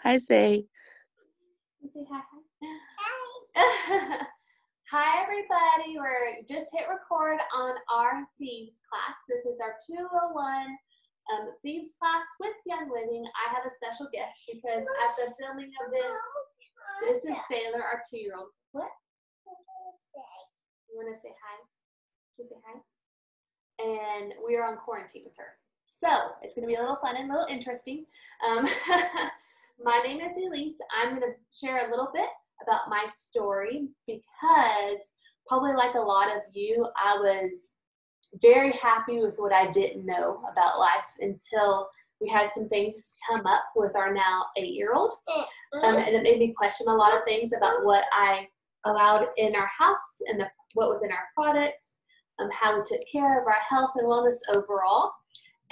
Hi, Say. Say hi. Hi. Hi, everybody. We're just hit record on our Thieves class. This is our 201 Thieves class with Young Living. I have a special guest because at the filming of this is Sailor, our 2-year-old. What? You want to say hi? Can you say hi? And we are on quarantine with her. So it's going to be a little fun and a little interesting. My name is Elise. I'm going to share a little bit about my story because probably like a lot of you, I was very happy with what I didn't know about life until we had some things come up with our now 8-year-old. And it made me question a lot of things about what I allowed in our house and what was in our products, how we took care of our health and wellness overall.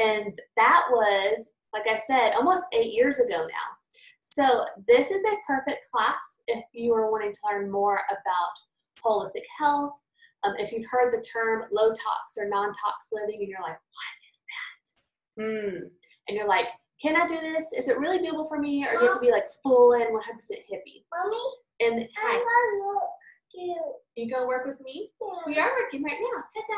And that was, like I said, almost 8 years ago now. So this is a perfect class if you are wanting to learn more about holistic health. If you've heard the term low-tox or non-tox living and you're like, what is that? And you're like, can I do this? Is it really doable for me? Or do you have to be like full in 100% hippie? Mommy, And hi. I'm gonna work you. You gonna work with me? Yeah. We are working right now. Ta-da!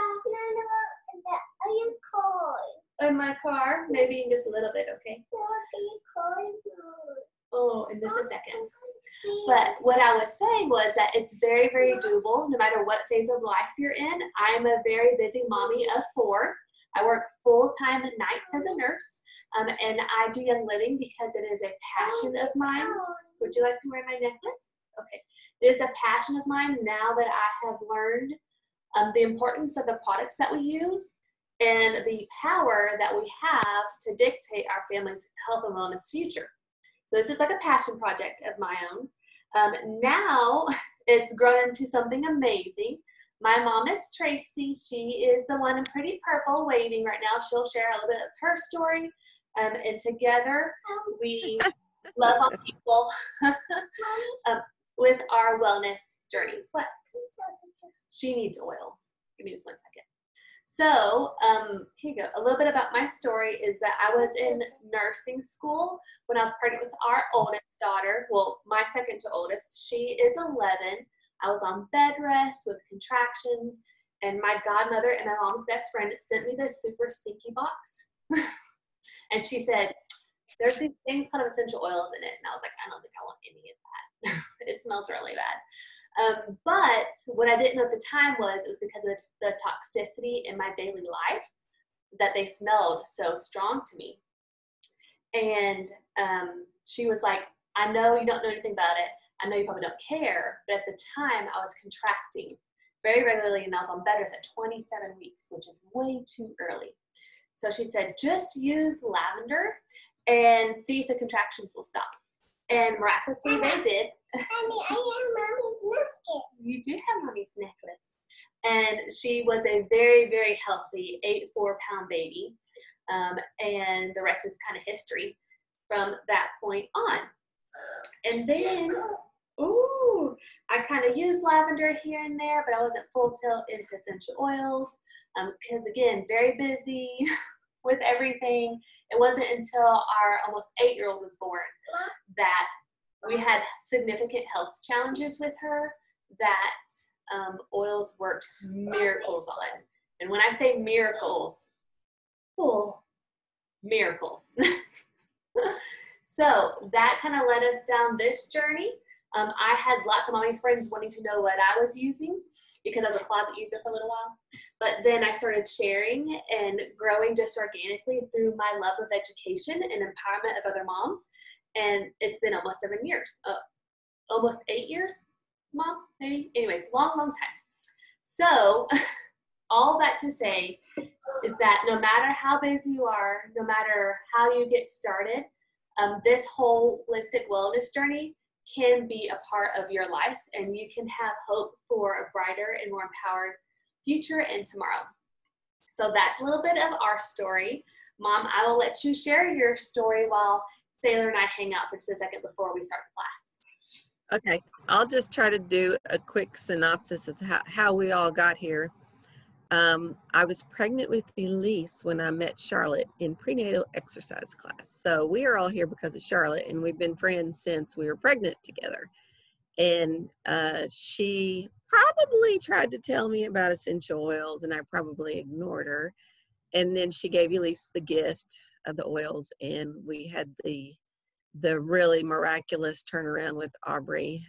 No, are you cold? In my car, maybe in just a little bit, okay? What are you cold? Oh, in just a second. But what I was saying was that it's very, very doable no matter what phase of life you're in. I'm a very busy mommy of 4. I work full-time at nights as a nurse, and I do Young Living because it is a passion of mine. Would you like to wear my necklace? Okay. It is a passion of mine now that I have learned the importance of the products that we use and the power that we have to dictate our family's health and wellness future. So this is like a passion project of my own. Now it's grown into something amazing. My mom is Tracy. She is the one in pretty purple waving right now. She'll share a little bit of her story. And together we love on people with our wellness journeys. What? She needs oils. Give me just 1 second. So here you go. A little bit about my story is that I was in nursing school when I was pregnant with our oldest daughter. Well, my second to oldest. She is 11. I was on bed rest with contractions, and my godmother and my mom's best friend sent me this super stinky box. And she said, there's these things kind of essential oils in it. And I was like, I don't think I want any of that. It smells really bad. But what I didn't know at the time was it was because of the toxicity in my daily life that they smelled so strong to me. And she was like, I know you don't know anything about it. I know you probably don't care. But at the time, I was contracting very regularly, and I was on bed rest at 27 weeks, which is way too early. So she said, just use lavender and see if the contractions will stop. And miraculously, they did. Mommy, I have mommy's necklace. You do have mommy's necklace. And she was a very, very healthy 84-pound baby. And the rest is kind of history from that point on. And then, I kind of used lavender here and there, but I wasn't full tilt into essential oils. Because again, very busy with everything. It wasn't until our almost 8-year-old was born that we had significant health challenges with her that oils worked miracles on. And when I say miracles, miracles. So that kind of led us down this journey. I had lots of mommy friends wanting to know what I was using because I was a closet user for a little while. But then I started sharing and growing just organically through my love of education and empowerment of other moms. And it's been almost 7 years, almost 8 years, Mom, maybe? Anyways, long, long time. So all that to say is that no matter how busy you are, no matter how you get started, this holistic wellness journey can be a part of your life, and you can have hope for a brighter and more empowered future and tomorrow. So that's a little bit of our story. Mom, I will let you share your story while Sailor and I hang out for just a second before we start the class. Okay, I'll just try to do a quick synopsis of how we all got here. I was pregnant with Elise when I met Charlotte in prenatal exercise class. So we are all here because of Charlotte, and we've been friends since we were pregnant together. And she probably tried to tell me about essential oils, and I probably ignored her. And then she gave Elise the gift of the oils, and we had the really miraculous turnaround with Aubrey.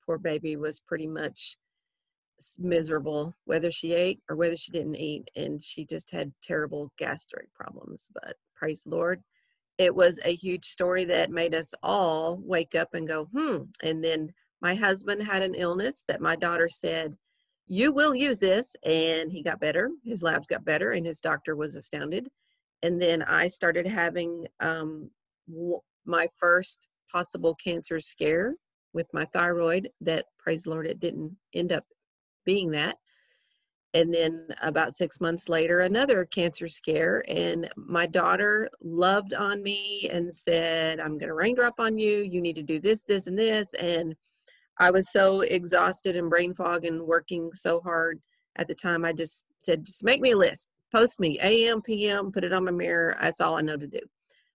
Poor baby was pretty much miserable, whether she ate or whether she didn't eat, and she just had terrible gastric problems. But praise the Lord, it was a huge story that made us all wake up and go, And then my husband had an illness that my daughter said, you will use this, and he got better. His labs got better, and his doctor was astounded. And then I started having my first possible cancer scare with my thyroid that, praise the Lord, it didn't end up being that. And then about 6 months later, another cancer scare. And my daughter loved on me and said, I'm going to raindrop on you. You need to do this, this, and this. And I was so exhausted and brain fog and working so hard at the time. I just said, just make me a list, post me AM, PM, put it on my mirror. That's all I know to do,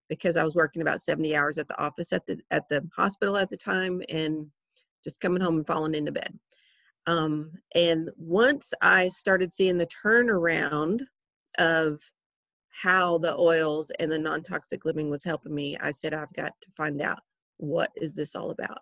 because I was working about 70 hours at the office at the hospital at the time, and just coming home and falling into bed. And once I started seeing the turnaround of how the oils and the non-toxic living was helping me, I said, I've got to find out, what is this all about?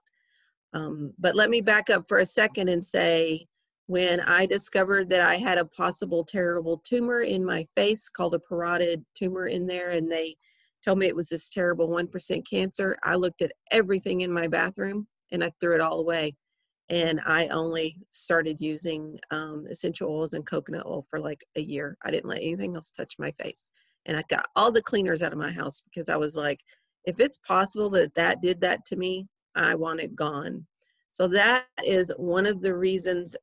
But let me back up for a second and say, when I discovered that I had a possible terrible tumor in my face called a parotid tumor in there, and they told me it was this terrible 1% cancer, I looked at everything in my bathroom and I threw it all away. And I only started using essential oils and coconut oil for like a year. I didn't let anything else touch my face. And I got all the cleaners out of my house, because I was like, if it's possible that that did that to me, I want it gone. So that is one of the reasons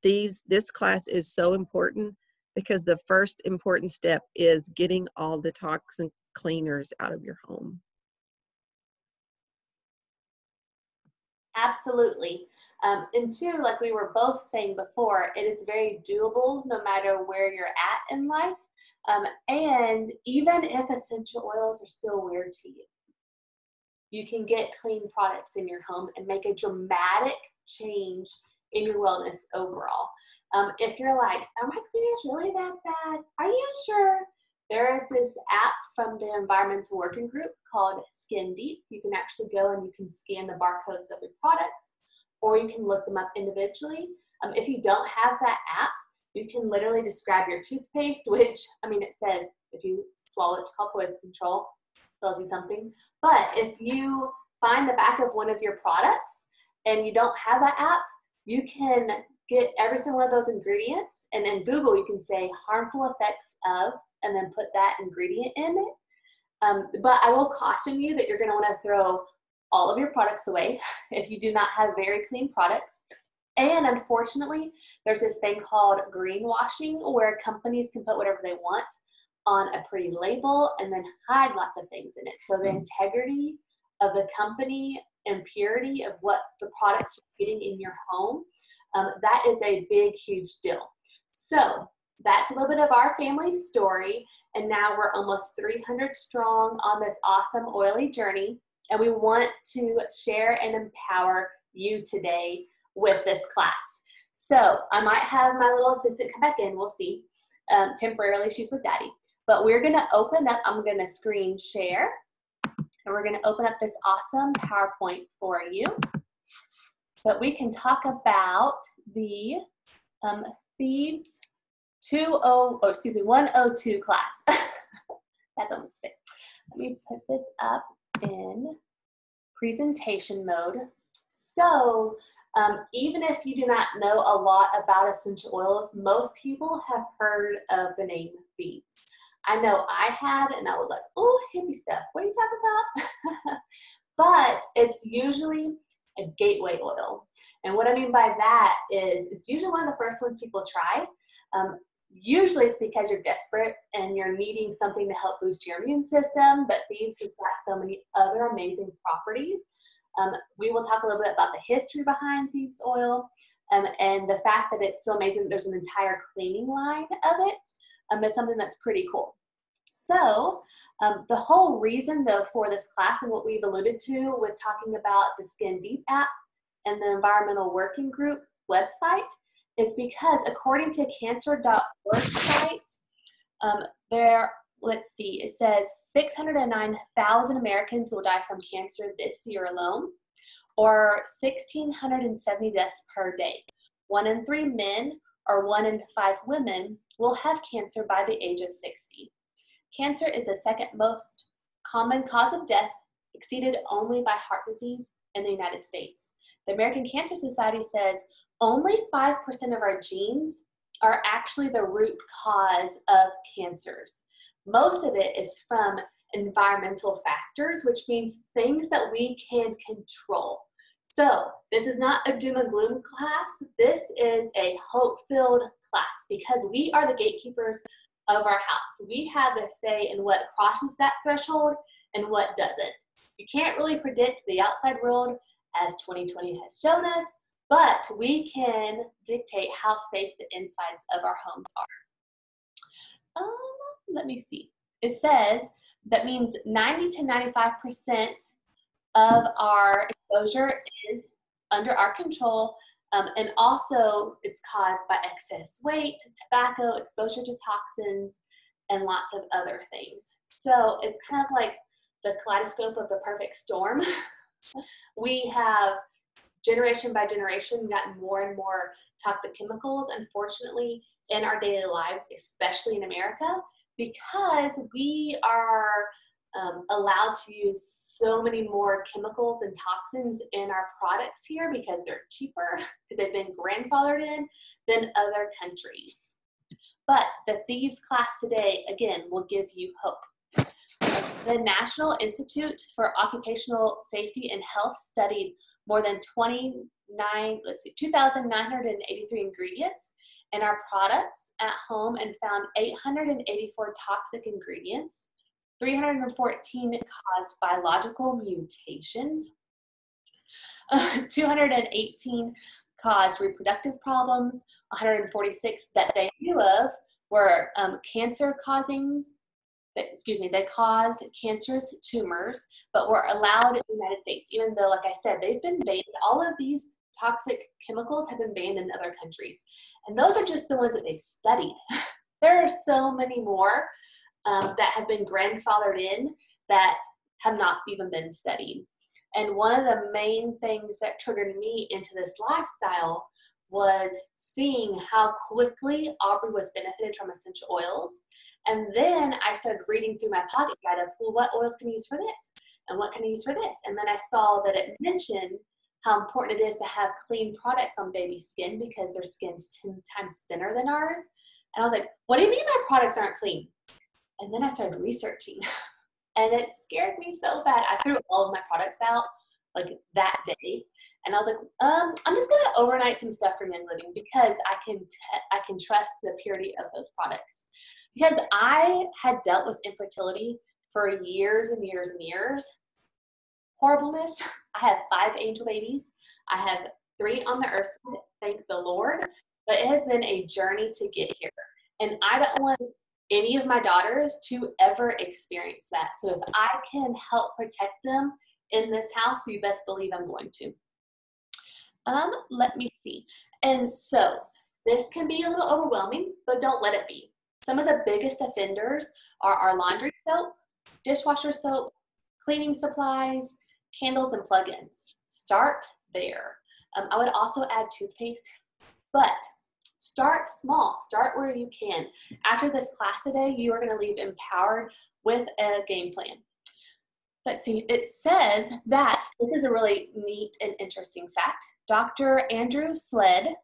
this class is so important, because the first important step is getting all the toxin cleaners out of your home. Absolutely. And two, like we were both saying before, it is very doable no matter where you're at in life. And even if essential oils are still weird to you, you can get clean products in your home and make a dramatic change in your wellness overall. If you're like, are my cleaners really that bad? Are you sure? There is this app from the environmental working group called Skin Deep. You can actually go and you can scan the barcodes of your products, or you can look them up individually. If you don't have that app, you can literally just grab your toothpaste, which, I mean, it says if you swallow it to call poison control, tells you something. But if you find the back of one of your products and you don't have that app, you can get every single one of those ingredients, and in Google you can say harmful effects of, and then put that ingredient in it. But I will caution you that you're going to want to throw all of your products away if you do not have very clean products. And unfortunately, there's this thing called greenwashing, where companies can put whatever they want on a pretty label and then hide lots of things in it. So the integrity of the company and purity of what the products you're getting in your home, that is a big, huge deal. So that's a little bit of our family story. And now we're almost 300 strong on this awesome oily journey. And we want to share and empower you today with this class. So I might have my little assistant come back in. We'll see. Temporarily, she's with Daddy. But we're going to open up. I'm going to screen share. And we're going to open up this awesome PowerPoint for you, so that we can talk about the thieves201 class. That's what I'm saying. Let me put this up in presentation mode. So even if you do not know a lot about essential oils, most people have heard of the name thieves. I know I had, and I was like, oh, hippie stuff. What are you talking about? But it's usually a gateway oil. And what I mean by that is it's usually one of the first ones people try. Usually it's because you're desperate and you're needing something to help boost your immune system, but Thieves has got so many other amazing properties. We will talk a little bit about the history behind Thieves oil, And the fact that it's so amazing, there's an entire cleaning line of it, is something that's pretty cool. So the whole reason though for this class and what we've alluded to with talking about the Skin Deep app and the Environmental Working Group website is because according to cancer.org site, let's see, it says 609,000 Americans will die from cancer this year alone, or 1,670 deaths per day. 1 in 3 men or 1 in 5 women will have cancer by the age of 60. Cancer is the second most common cause of death, exceeded only by heart disease in the United States. The American Cancer Society says only 5% of our genes are actually the root cause of cancers. Most of it is from environmental factors, which means things that we can control. So this is not a doom and gloom class. This is a hope-filled class because we are the gatekeepers of our house. We have a say in what crosses that threshold and what doesn't. You can't really predict the outside world, as 2020 has shown us, but we can dictate how safe the insides of our homes are. Let me see. It says that means 90 to 95% of our exposure is under our control, and also it's caused by excess weight, tobacco, exposure to toxins, and lots of other things. So it's kind of like the kaleidoscope of the perfect storm. We have generation by generation gotten more and more toxic chemicals, unfortunately, in our daily lives, especially in America, because we are allowed to use so many more chemicals and toxins in our products here because they're cheaper, because they've been grandfathered in than other countries. But the Thieves class today, again, will give you hope. The National Institute for Occupational Safety and Health studied more than 2,983 ingredients in our products at home and found 884 toxic ingredients. 314 caused biological mutations. 218 caused reproductive problems. 146 that they knew of were cancer-causing. They caused cancerous tumors, but were allowed in the United States, even though, like I said, they've been banned. All of these toxic chemicals have been banned in other countries. And those are just the ones that they've studied. There are so many more that have been grandfathered in that have not even been studied. And one of the main things that triggered me into this lifestyle was seeing how quickly Aubrey was benefited from essential oils. And then I started reading through my pocket guide of, well, what oils can I use for this? And what can I use for this? And then I saw that it mentioned how important it is to have clean products on baby's skin because their skin's 10 times thinner than ours. And I was like, what do you mean my products aren't clean? And then I started researching and it scared me so bad. I threw all of my products out like that day. And I was like, I'm just gonna overnight some stuff from Young Living because I can trust the purity of those products. Because I had dealt with infertility for years and years and years. Horribleness. I have 5 angel babies. I have 3 on the earth, thank the Lord. But it has been a journey to get here. And I don't want any of my daughters to ever experience that. So if I can help protect them in this house, you best believe I'm going to. Let me see. And so this can be a little overwhelming, but don't let it be. Some of the biggest offenders are our laundry soap, dishwasher soap, cleaning supplies, candles, and plug-ins. Start there. I would also add toothpaste, but start small. Start where you can. After this class today, you are going to leave empowered with a game plan. Let's see. It says that, this is a really neat and interesting fact, Dr. Andrew Sled,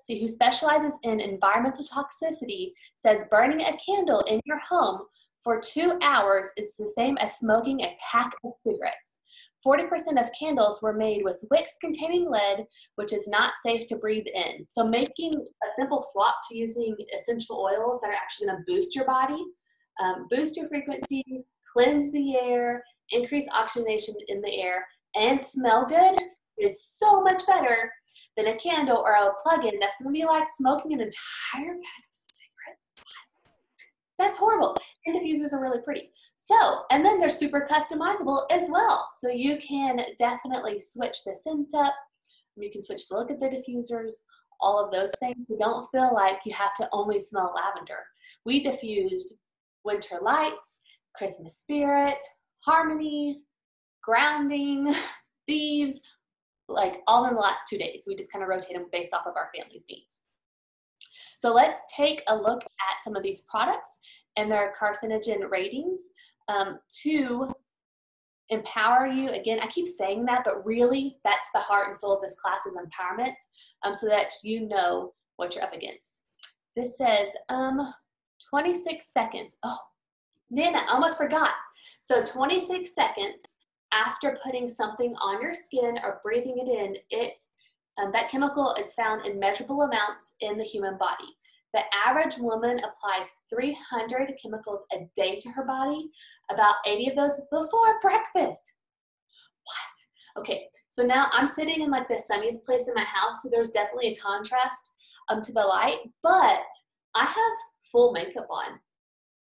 who specializes in environmental toxicity, says burning a candle in your home for 2 hours is the same as smoking a pack of cigarettes. 40% of candles were made with wicks containing lead, which is not safe to breathe in. So making a simple swap to using essential oils that are actually going to boost your body, boost your frequency, cleanse the air, increase oxygenation in the air, and smell good It is so much better than a candle or a plug-in that's going to be like smoking an entire pack of cigarettes. That's horrible. And diffusers are really pretty. So, and then they're super customizable as well. So you can definitely switch the scent up. You can switch the look of the diffusers, all of those things. You don't feel like you have to only smell lavender. We diffused Winter Lights, Christmas Spirit, Harmony, Grounding, Thieves, like all in the last 2 days. We just kind of rotate them based off of our family's needs. So let's take a look at some of these products and their carcinogen ratings to empower you. Again, I keep saying that, but really that's the heart and soul of this class is empowerment, so that you know what you're up against. This says 26 seconds. Oh, Nana, I almost forgot. So 26 seconds after putting something on your skin or breathing it in, that chemical is found in measurable amounts in the human body. The average woman applies 300 chemicals a day to her body, about 80 of those before breakfast. What? Okay, so now I'm sitting in like the sunniest place in my house, so there's definitely a contrast to the light, but I have full makeup on,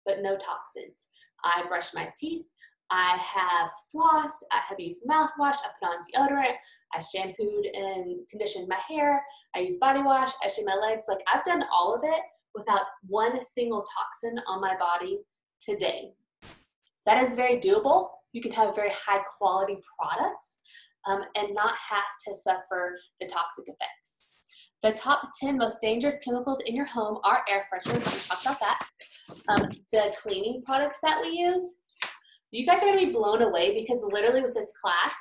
but no toxins. I brush my teeth, I have flossed, I have used mouthwash, I put on deodorant, I shampooed and conditioned my hair, I use body wash, I shave my legs. Like I've done all of it without one single toxin on my body today. That is very doable. You can have very high quality products and not have to suffer the toxic effects. The top 10 most dangerous chemicals in your home are air fresheners. We'll talk about that. The cleaning products that we use, you guys are going to be blown away because literally with this class,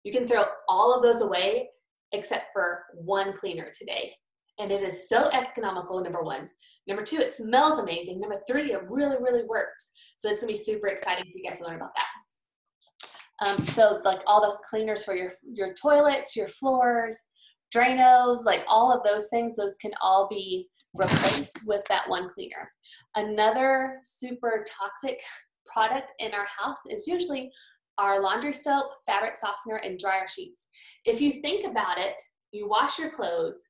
you can throw all of those away except for one cleaner today. And it is so economical, number one. Number two, it smells amazing. Number three, it really, really works. So it's going to be super exciting for you guys to learn about that. So like all the cleaners for your toilets, your floors, Dranos, like all of those things, those can all be replaced with that one cleaner. Another super toxic product in our house is usually our laundry soap, fabric softener, and dryer sheets. If you think about it, you wash your clothes,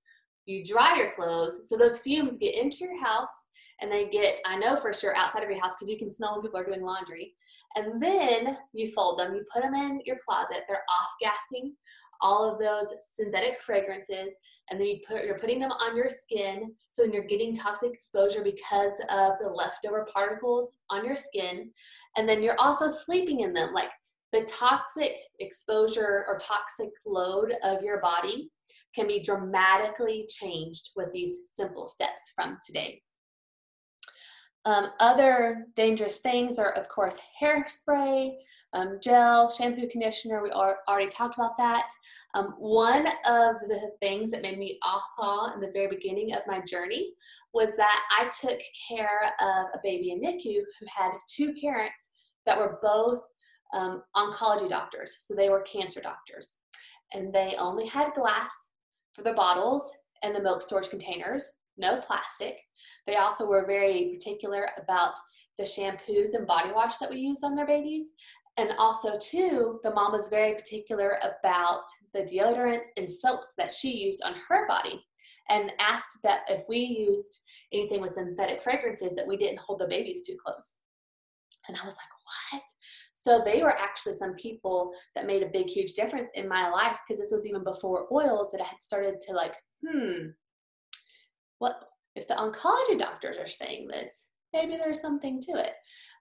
you dry your clothes, so those fumes get into your house and they get, I know for sure, outside of your house because you can smell when people are doing laundry. And then you fold them, you put them in your closet, they're off-gassing all of those synthetic fragrances, and then you're putting them on your skin, so then you're getting toxic exposure because of the leftover particles on your skin, and then you're also sleeping in them. Like the toxic exposure or toxic load of your body can be dramatically changed with these simple steps from today. Other dangerous things are, of course, hairspray, gel, shampoo, conditioner. We already talked about that. One of the things that made me aha in the very beginning of my journey was that I took care of a baby in NICU who had two parents that were both oncology doctors. So they were cancer doctors. And they only had glass for the bottles and the milk storage containers, no plastic. They also were very particular about the shampoos and body wash that we used on their babies. And also too, the mom was very particular about the deodorants and soaps that she used on her body and asked that if we used anything with synthetic fragrances that we didn't hold the babies too close. And I was like, what? So they were actually some people that made a big, huge difference in my life, because this was even before oils that I had started to like, what if the oncology doctors are saying this? Maybe there's something to it.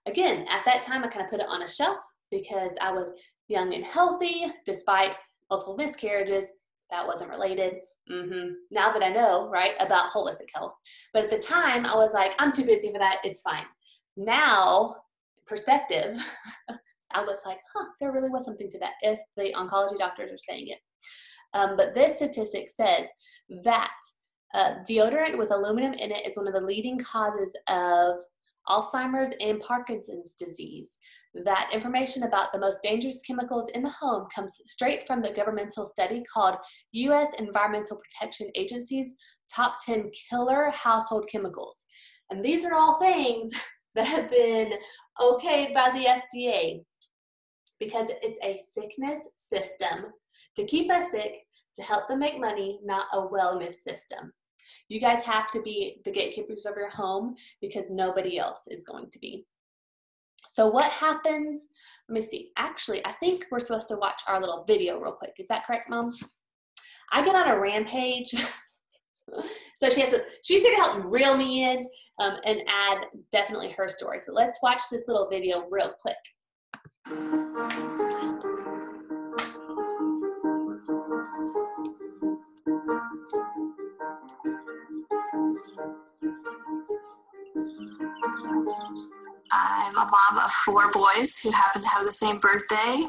Again, at that time, I kind of put it on a shelf because I was young and healthy, despite multiple miscarriages. That wasn't related. Now that I know, right, about holistic health. But at the time, I was like, I'm too busy for that. It's fine. Now, perspective, I was like, there really was something to that if the oncology doctors are saying it. But this statistic says that deodorant with aluminum in it is one of the leading causes of Alzheimer's and Parkinson's disease. That information about the most dangerous chemicals in the home comes straight from the governmental study called U.S. Environmental Protection Agency's Top 10 Killer Household Chemicals. And these are all things that have been okayed by the FDA. because it's a sickness system to keep us sick, to help them make money, not a wellness system. You guys have to be the gatekeepers of your home because nobody else is going to be. So what happens, let me see, actually, I think we're supposed to watch our little video real quick. Is that correct, Mom? I get on a rampage. So she's here to help reel me in and add definitely her story. So let's watch this little video real quick. I'm a mom of 4 boys who happen to have the same birthday.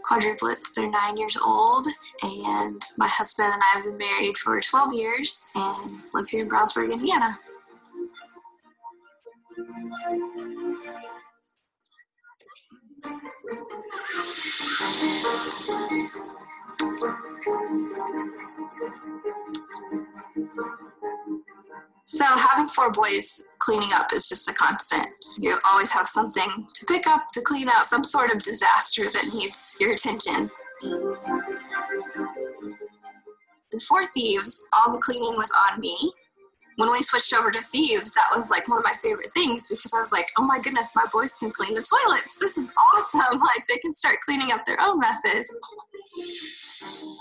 Quadruplets, they're 9 years old, and my husband and I have been married for 12 years and live here in Brownsburg, Indiana. So having 4 boys, cleaning up is just a constant. You always have something to pick up, to clean out, some sort of disaster that needs your attention. Before Thieves, all the cleaning was on me. When we switched over to Thieves, that was like one of my favorite things because I was like, oh my goodness, my boys can clean the toilets. This is awesome. Like they can start cleaning up their own messes.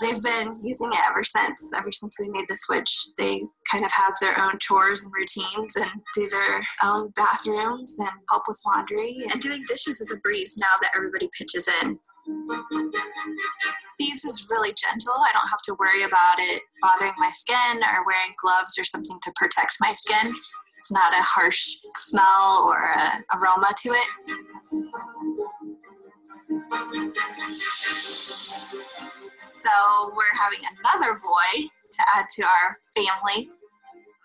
They've been using it ever since we made the switch. They kind of have their own chores and routines and do their own bathrooms and help with laundry. And doing dishes is a breeze now that everybody pitches in. Thieves is really gentle. I don't have to worry about it bothering my skin or wearing gloves or something to protect my skin. It's not a harsh smell or aroma to it. So we're having another boy to add to our family.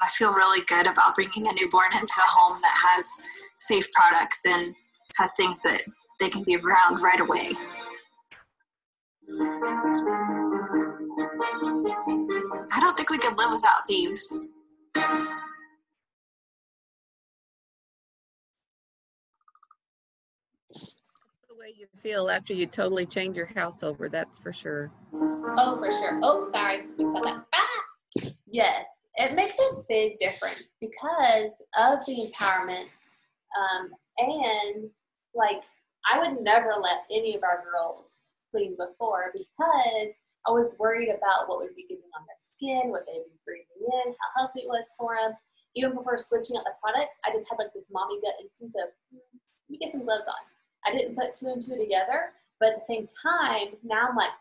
I feel really good about bringing a newborn into a home that has safe products and has things that they can be around right away. I don't think we could live without Thieves. The way you feel after you totally change your house over, that's for sure. Oh, for sure. Oh, sorry. We saw that. Ah! Yes, it makes a big difference because of the empowerment. And like, I would never let any of our girls clean before because I was worried about what would be getting on their skin, what they'd be breathing in, how healthy it was for them. Even before switching out the product, I just had like this mommy gut instinct of, let me get some gloves on. I didn't put 2 and 2 together, but at the same time, now I'm like,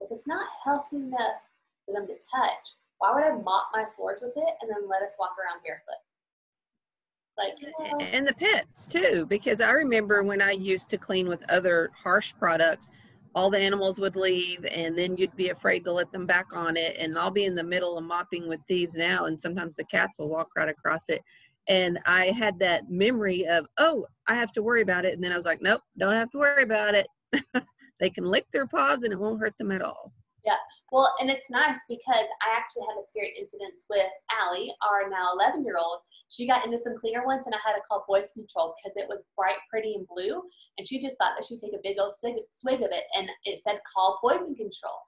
if it's not healthy enough for them to touch, why would I mop my floors with it and then let us walk around barefoot? Like, you know. And the pets too, because I remember when I used to clean with other harsh products, all the animals would leave and then you'd be afraid to let them back on it. And I'll be in the middle of mopping with Thieves now, and sometimes the cats will walk right across it. And I had that memory of, oh, I have to worry about it. And then I was like, nope, don't have to worry about it. They can lick their paws and it won't hurt them at all. Yeah, well, and it's nice because I actually had a scary incident with Allie, our now 11-year-old. She got into some cleaner once and I had to call Voice Control because it was bright, pretty, and blue. And she just thought that she'd take a big old swig of it. And it said, call Poison Control.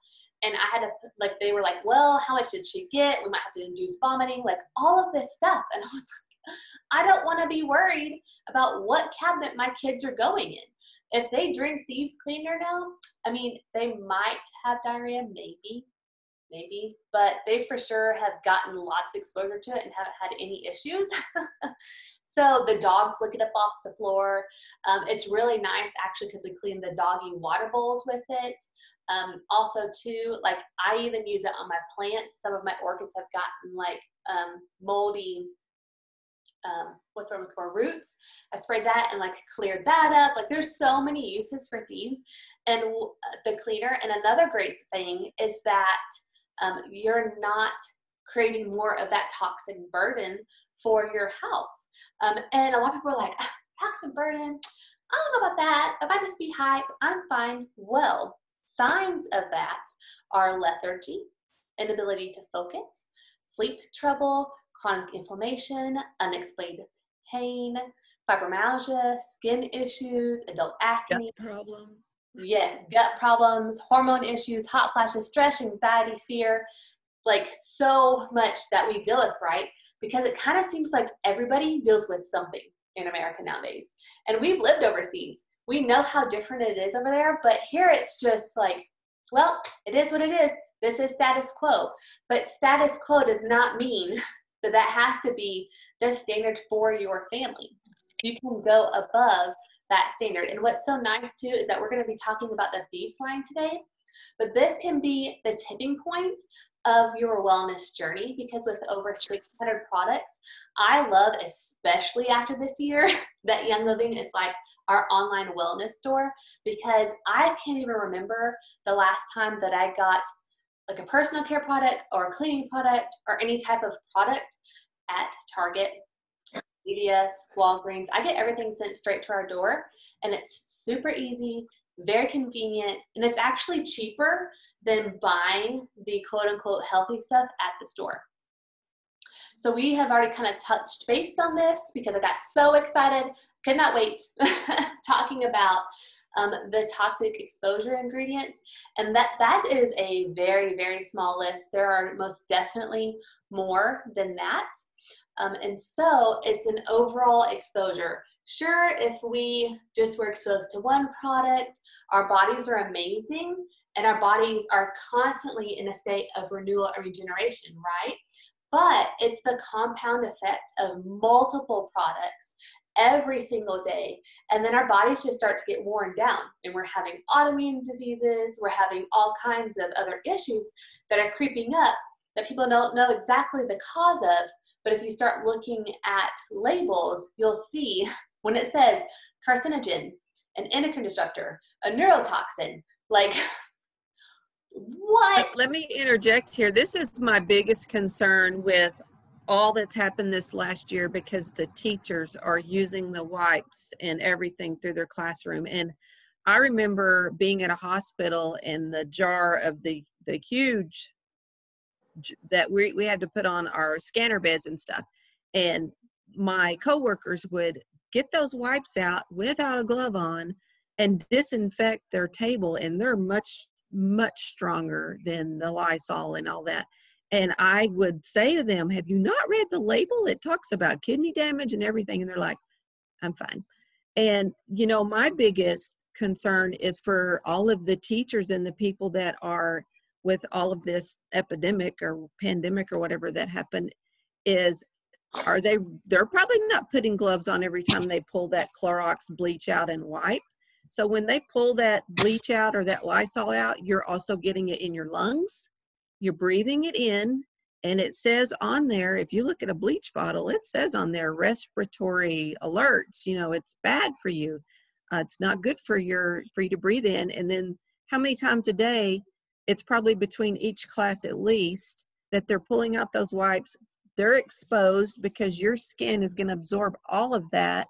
And I had to, like, they were like, well, how much did she get? We might have to induce vomiting, like all of this stuff. And I was like, I don't want to be worried about what cabinet my kids are going in. If they drink Thieves cleaner now, I mean, they might have diarrhea, maybe, but they for sure have gotten lots of exposure to it and haven't had any issues. So the dogs lick it up off the floor. It's really nice actually because we clean the doggy water bowls with it. Also too, like I even use it on my plants. Some of my orchids have gotten like moldy, what's the word for roots. I sprayed that and like cleared that up. Like there's so many uses for Thieves and the cleaner. And another great thing is that you're not creating more of that toxic burden for your house. And a lot of people are like, toxic burden, I don't know about that. If I just be hype, I'm fine. Well, signs of that are lethargy, inability to focus, sleep trouble, chronic inflammation, unexplained pain, fibromyalgia, skin issues, adult acne. Gut problems. Yes, gut problems, hormone issues, hot flashes, stress, anxiety, fear, like so much that we deal with, right? Because it kind of seems like everybody deals with something in America nowadays. And we've lived overseas. We know how different it is over there, but here it's just like, well, it is what it is. This is status quo. But status quo does not mean that that has to be the standard for your family. You can go above that standard. And what's so nice too is that we're going to be talking about the thieves line today, but this can be the tipping point of your wellness journey, because with over 600 products, I love, especially after this year, that Young Living is like our online wellness store, because I can't even remember the last time that I got like a personal care product or a cleaning product or any type of product at Target, CVS, Walgreens. I get everything sent straight to our door, and it's super easy, very convenient, and it's actually cheaper than buying the quote-unquote healthy stuff at the store. So we have already kind of touched base on this because I got so excited, could not wait, talking about the toxic exposure ingredients. And that is a very, very small list. There are most definitely more than that. And so it's an overall exposure. Sure, if we just were exposed to one product, our bodies are amazing and our bodies are constantly in a state of renewal and regeneration, right? But it's the compound effect of multiple products every single day. And then our bodies just start to get worn down, and we're having autoimmune diseases, we're having all kinds of other issues that are creeping up that people don't know exactly the cause of. But if you start looking at labels, you'll see when it says carcinogen, an endocrine disruptor, a neurotoxin, like what? Let me interject here. This is my biggest concern with all that's happened this last year, because the teachers are using the wipes and everything through their classroom. And I remember being at a hospital and the jar of the huge that we had to put on our scanner beds and stuff. And my coworkers would get those wipes out without a glove on and disinfect their table. And they're much, much stronger than the Lysol and all that. And I would say to them, have you not read the label? It talks about kidney damage and everything. And they're like, I'm fine. And, you know, my biggest concern is for all of the teachers and the people that are with all of this epidemic or pandemic or whatever that happened, is they're probably not putting gloves on every time they pull that Clorox bleach out and wipe. So when they pull that bleach out or that Lysol out, you're also getting it in your lungs. You're breathing it in, and it says on there, if you look at a bleach bottle, it says on there, respiratory alerts, you know, it's bad for you. It's not good for you to breathe in. And then how many times a day, it's probably between each class at least, that they're pulling out those wipes. They're exposed because your skin is going to absorb all of that.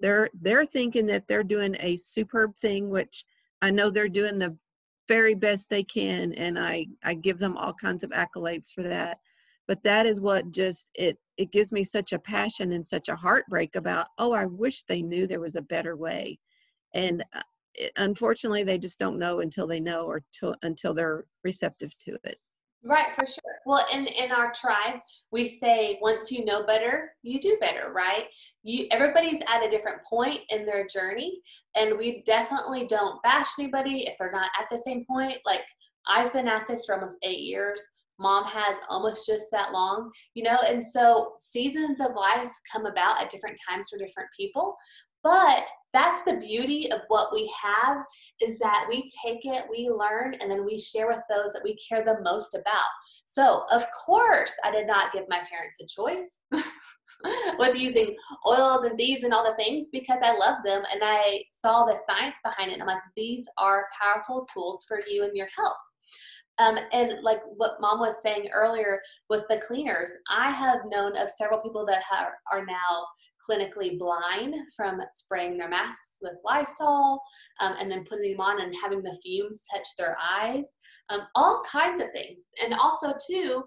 They're thinking that they're doing a superb thing, which I know they're doing the very best they can, and I give them all kinds of accolades for that. But that is what just, it gives me such a passion and such a heartbreak about, oh, I wish they knew there was a better way. And unfortunately, they just don't know until they know, or until they're receptive to it. Right, for sure. Well, in our tribe, we say, once you know better, you do better, right? Everybody's at a different point in their journey, and we definitely don't bash anybody if they're not at the same point. Like, I've been at this for almost 8 years. Mom has almost just that long, you know, and so seasons of life come about at different times for different people. But that's the beauty of what we have, is that we take it, we learn, and then we share with those that we care the most about. So, of course, I did not give my parents a choice with using oils and thieves and all the things, because I love them and I saw the science behind it. And I'm like, these are powerful tools for you and your health. And like what Mom was saying earlier with the cleaners, I have known of several people that are now clinically blind from spraying their masks with Lysol, and then putting them on and having the fumes touch their eyes, all kinds of things. And also too,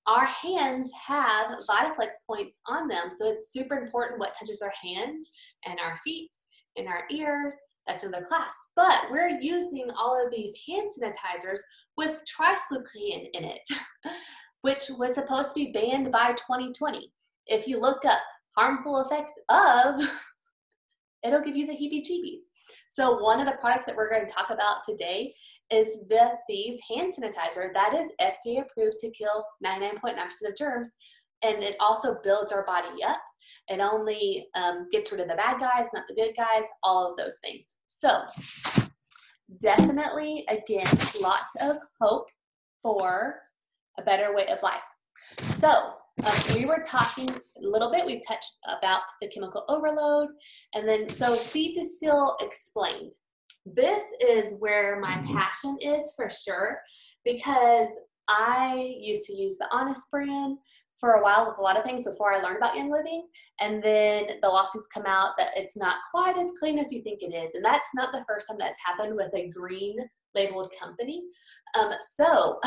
Our hands have Vitaflex points on them, so it's super important what touches our hands and our feet and our ears. That's another class. But we're using all of these hand sanitizers with tricycline in it, which was supposed to be banned by 2020. If you look up harmful effects of, it'll give you the heebie-jeebies. So one of the products that we're going to talk about today is the Thieves hand sanitizer. That is FDA approved to kill 99.9% of germs, and it also builds our body up. It only gets rid of the bad guys, not the good guys, all of those things. So definitely, again, lots of hope for a better way of life. So we were talking a little bit, we've touched about the chemical overload, and then so Seed to Seal explained. This is where my passion is for sure, because I used to use the Honest brand for a while with a lot of things before I learned about Young Living, and then the lawsuits come out that it's not quite as clean as you think it is, and that's not the first time that's happened with a green labeled company. So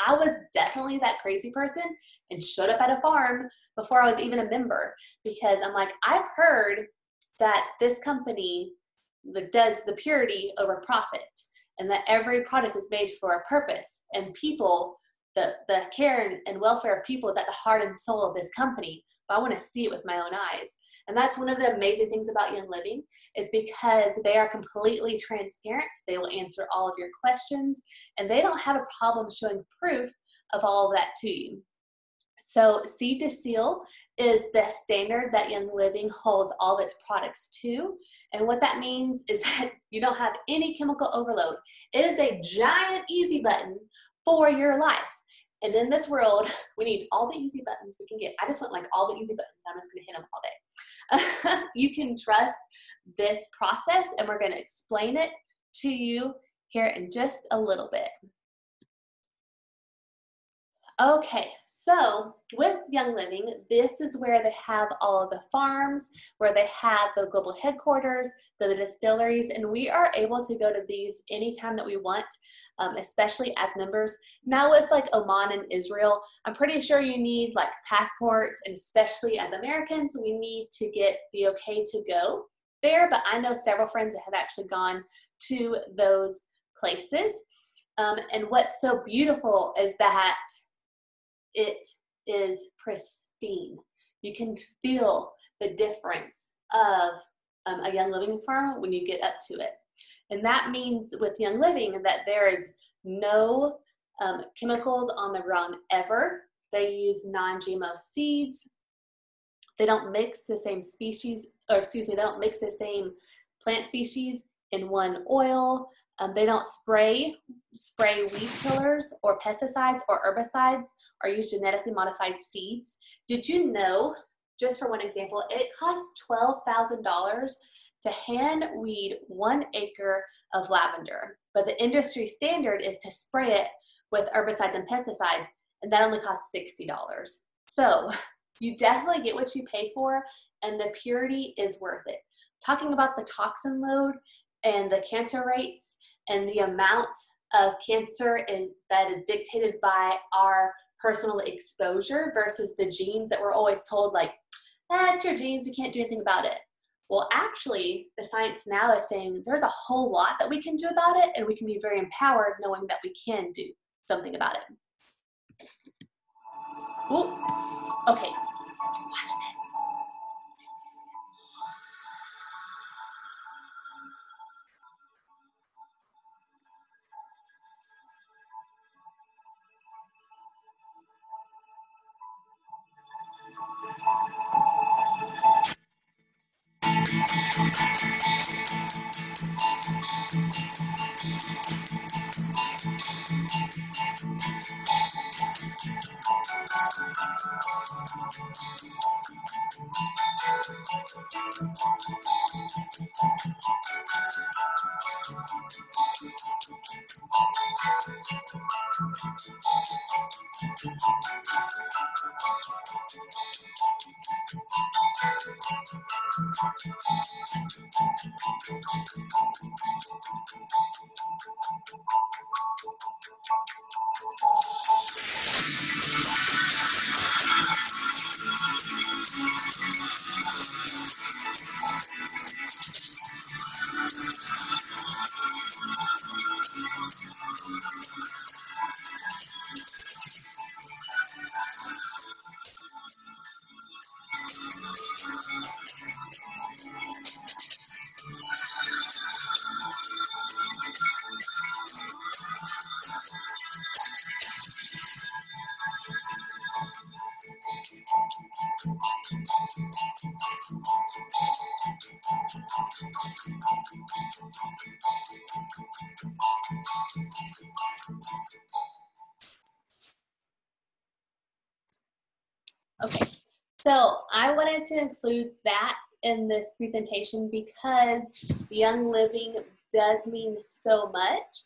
I was definitely that crazy person and showed up at a farm before I was even a member, because I'm like, I've heard that this company that does the purity over profit, and that every product is made for a purpose, and people, the care and welfare of people is at the heart and soul of this company, but I want to see it with my own eyes. And that's one of the amazing things about Young Living, is because they are completely transparent. They will answer all of your questions, and they don't have a problem showing proof of all of that to you. So Seed to Seal is the standard that Young Living holds all of its products to. And what that means is that you don't have any chemical overload. It is a giant easy button for your life. And in this world, we need all the easy buttons we can get. I just want like all the easy buttons. I'm just going to hit them all day. You can trust this process, and we're going to explain it to you here in just a little bit. Okay, so with Young Living, this is where they have all of the farms, where they have the global headquarters, the distilleries, and we are able to go to these anytime that we want, especially as members. Now with like Oman and Israel, I'm pretty sure you need like passports, and especially as Americans, we need to get the okay to go there, but I know several friends that have actually gone to those places. And what's so beautiful is that it is pristine. You can feel the difference of a Young Living farm when you get up to it. And that means with Young Living that there is no chemicals on the ground ever. They use non-GMO seeds. They don't mix the same species, or excuse me, they don't mix the same plant species in one oil. They don't spray weed killers or pesticides or herbicides, or use genetically modified seeds. Did you know, just for one example, it costs $12,000 to hand weed 1 acre of lavender, but the industry standard is to spray it with herbicides and pesticides, and that only costs $60. So you definitely get what you pay for, and the purity is worth it. Talking about the toxin load and the cancer rates and the amount of cancer that is dictated by our personal exposure versus the genes that we're always told, like, it's your genes, you can't do anything about it. Well, actually, the science now is saying there's a whole lot that we can do about it, and we can be very empowered knowing that we can do something about it. Ooh. Okay, watch this. Okay, so I wanted to include that in this presentation because Young Living does mean so much.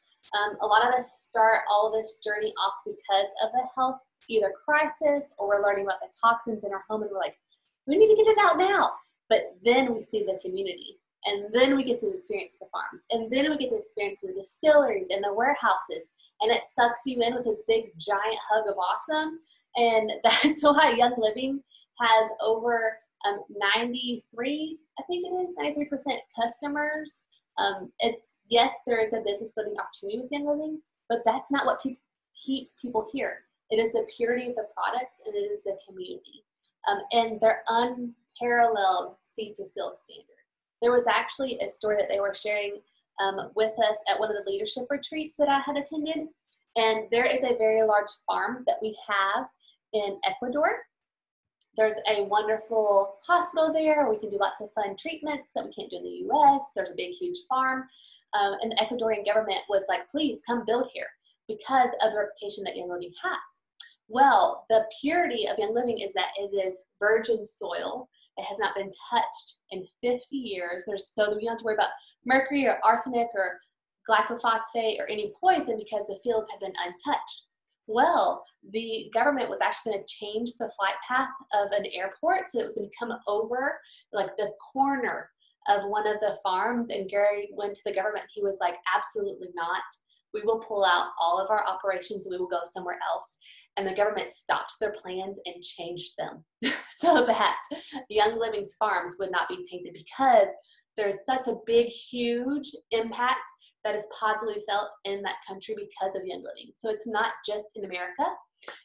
A lot of us start all this journey off because of a health either crisis, or we're learning about the toxins in our home and we're like, we need to get it out now. But then we see the community, and then we get to experience the farms, and then we get to experience the distilleries and the warehouses, and it sucks you in with this big giant hug of awesome. And that's why Young Living has over 93, I think it is, 93% customers. It's, yes, there is a business building opportunity with Young Living, but that's not what keeps people here. It is the purity of the products, and it is the community. And their unparalleled seed to seal standard. There was actually a story that they were sharing with us at one of the leadership retreats that I had attended. And there is a very large farm that we have in Ecuador. There's a wonderful hospital there. We can do lots of fun treatments that we can't do in the US. There's a big, huge farm. And the Ecuadorian government was like, please come build here because of the reputation that Young Living has. Well, the purity of Young Living is that it is virgin soil. It has not been touched in 50 years. So you don't have to worry about mercury or arsenic or glyphosate or any poison because the fields have been untouched. Well, the government was actually going to change the flight path of an airport, so it was going to come over like the corner of one of the farms, and Gary went to the government. He was like, absolutely not. We will pull out all of our operations and we will go somewhere else. And the government stopped their plans and changed them so that Young Living's farms would not be tainted, because there's such a big, huge impact that is positively felt in that country because of Young Living. So it's not just in America.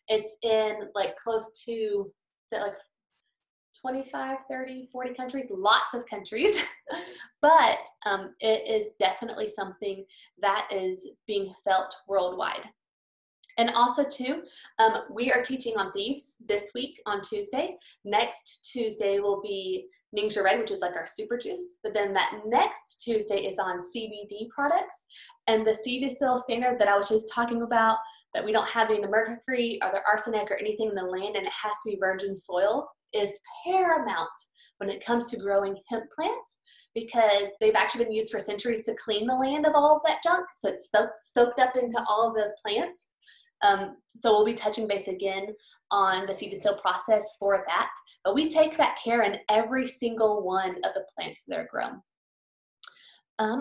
It's in like close to, is it like 25, 30, 40 countries, lots of countries. But it is definitely something that is being felt worldwide. And also too, we are teaching on thieves this week on Tuesday. Next Tuesday will be Ningxia Red, which is like our super juice. But then that next Tuesday is on CBD products. And the seed to seal standard that I was just talking about, that we don't have any of the mercury or the arsenic or anything in the land, and it has to be virgin soil, is paramount when it comes to growing hemp plants, because they've actually been used for centuries to clean the land of all of that junk. So it's soaked up into all of those plants. So we'll be touching base again on the seed to seal process for that. But we take that care in every single one of the plants that are grown.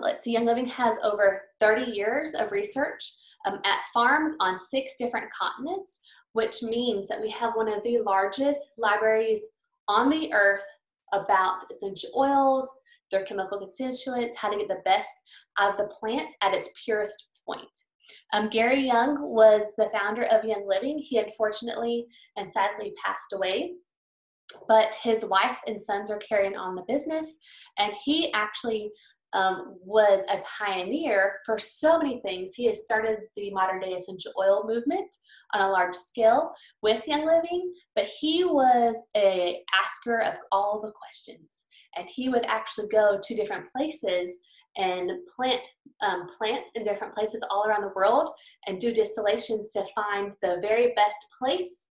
Let's see, Young Living has over 30 years of research at farms on 6 different continents, which means that we have one of the largest libraries on the earth about essential oils, their chemical constituents, how to get the best out of the plant at its purest point. Gary Young was the founder of Young Living. He unfortunately and sadly passed away, but his wife and sons are carrying on the business, and he actually was a pioneer for so many things. He has started the modern day essential oil movement on a large scale with Young Living, but he was an asker of all the questions, and he would actually go to different places and plant plants in different places all around the world and do distillations to find the very best place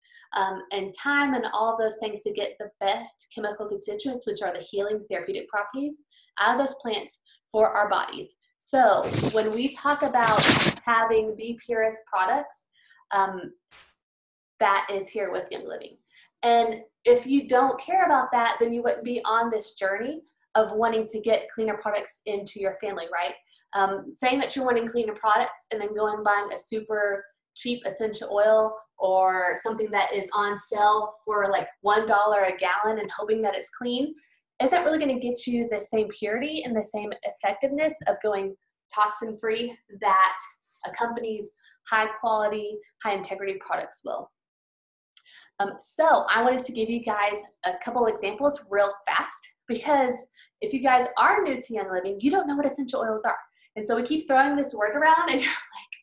and time and all of those things to get the best chemical constituents, which are the healing therapeutic properties, out of those plants for our bodies. So when we talk about having the purest products, that is here with Young Living. And if you don't care about that, then you wouldn't be on this journey of wanting to get cleaner products into your family, right? Saying that you're wanting cleaner products and then going and buying a super cheap essential oil or something that is on sale for like $1 a gallon and hoping that it's clean isn't really going to get you the same purity and the same effectiveness of going toxin-free that accompanies high quality, high integrity products will. So I wanted to give you guys a couple examples real fast, because if you guys are new to Young Living, you don't know what essential oils are. And so we keep throwing this word around and you're like,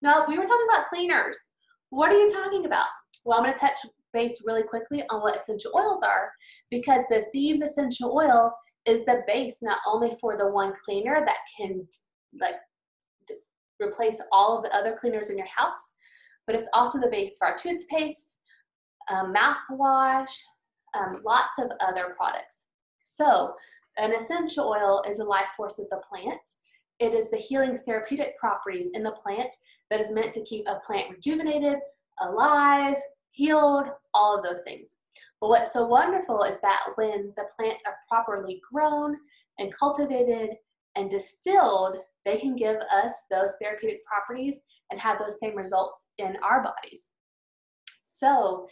no, we were talking about cleaners. What are you talking about? Well, I'm going to touch base really quickly on what essential oils are, because the Thieves essential oil is the base not only for the one cleaner that can like replace all of the other cleaners in your house, but it's also the base for our toothpaste, mouthwash, lots of other products. So an essential oil is a life force of the plant. It is the healing therapeutic properties in the plant that is meant to keep a plant rejuvenated, alive, healed, all of those things. But what's so wonderful is that when the plants are properly grown and cultivated and distilled, they can give us those therapeutic properties and have those same results in our bodies. So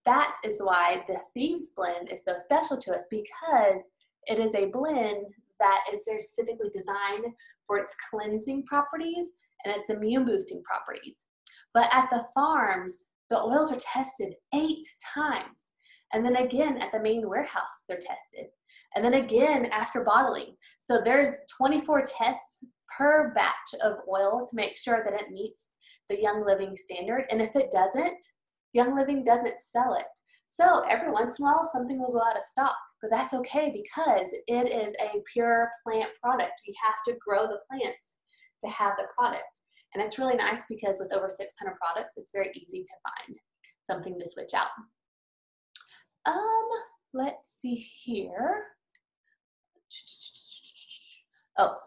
that is why the Thieves blend is so special to us, because it is a blend that is very specifically designed for its cleansing properties and its immune boosting properties. But at the farms, the oils are tested 8 times. And then again at the main warehouse, they're tested. And then again after bottling. So there's 24 tests per batch of oil to make sure that it meets the Young Living standard. And if it doesn't, Young Living doesn't sell it. So every once in a while, something will go out of stock, but that's okay because it is a pure plant product. You have to grow the plants to have the product. And it's really nice because with over 600 products, it's very easy to find something to switch out. Let's see here. Oh,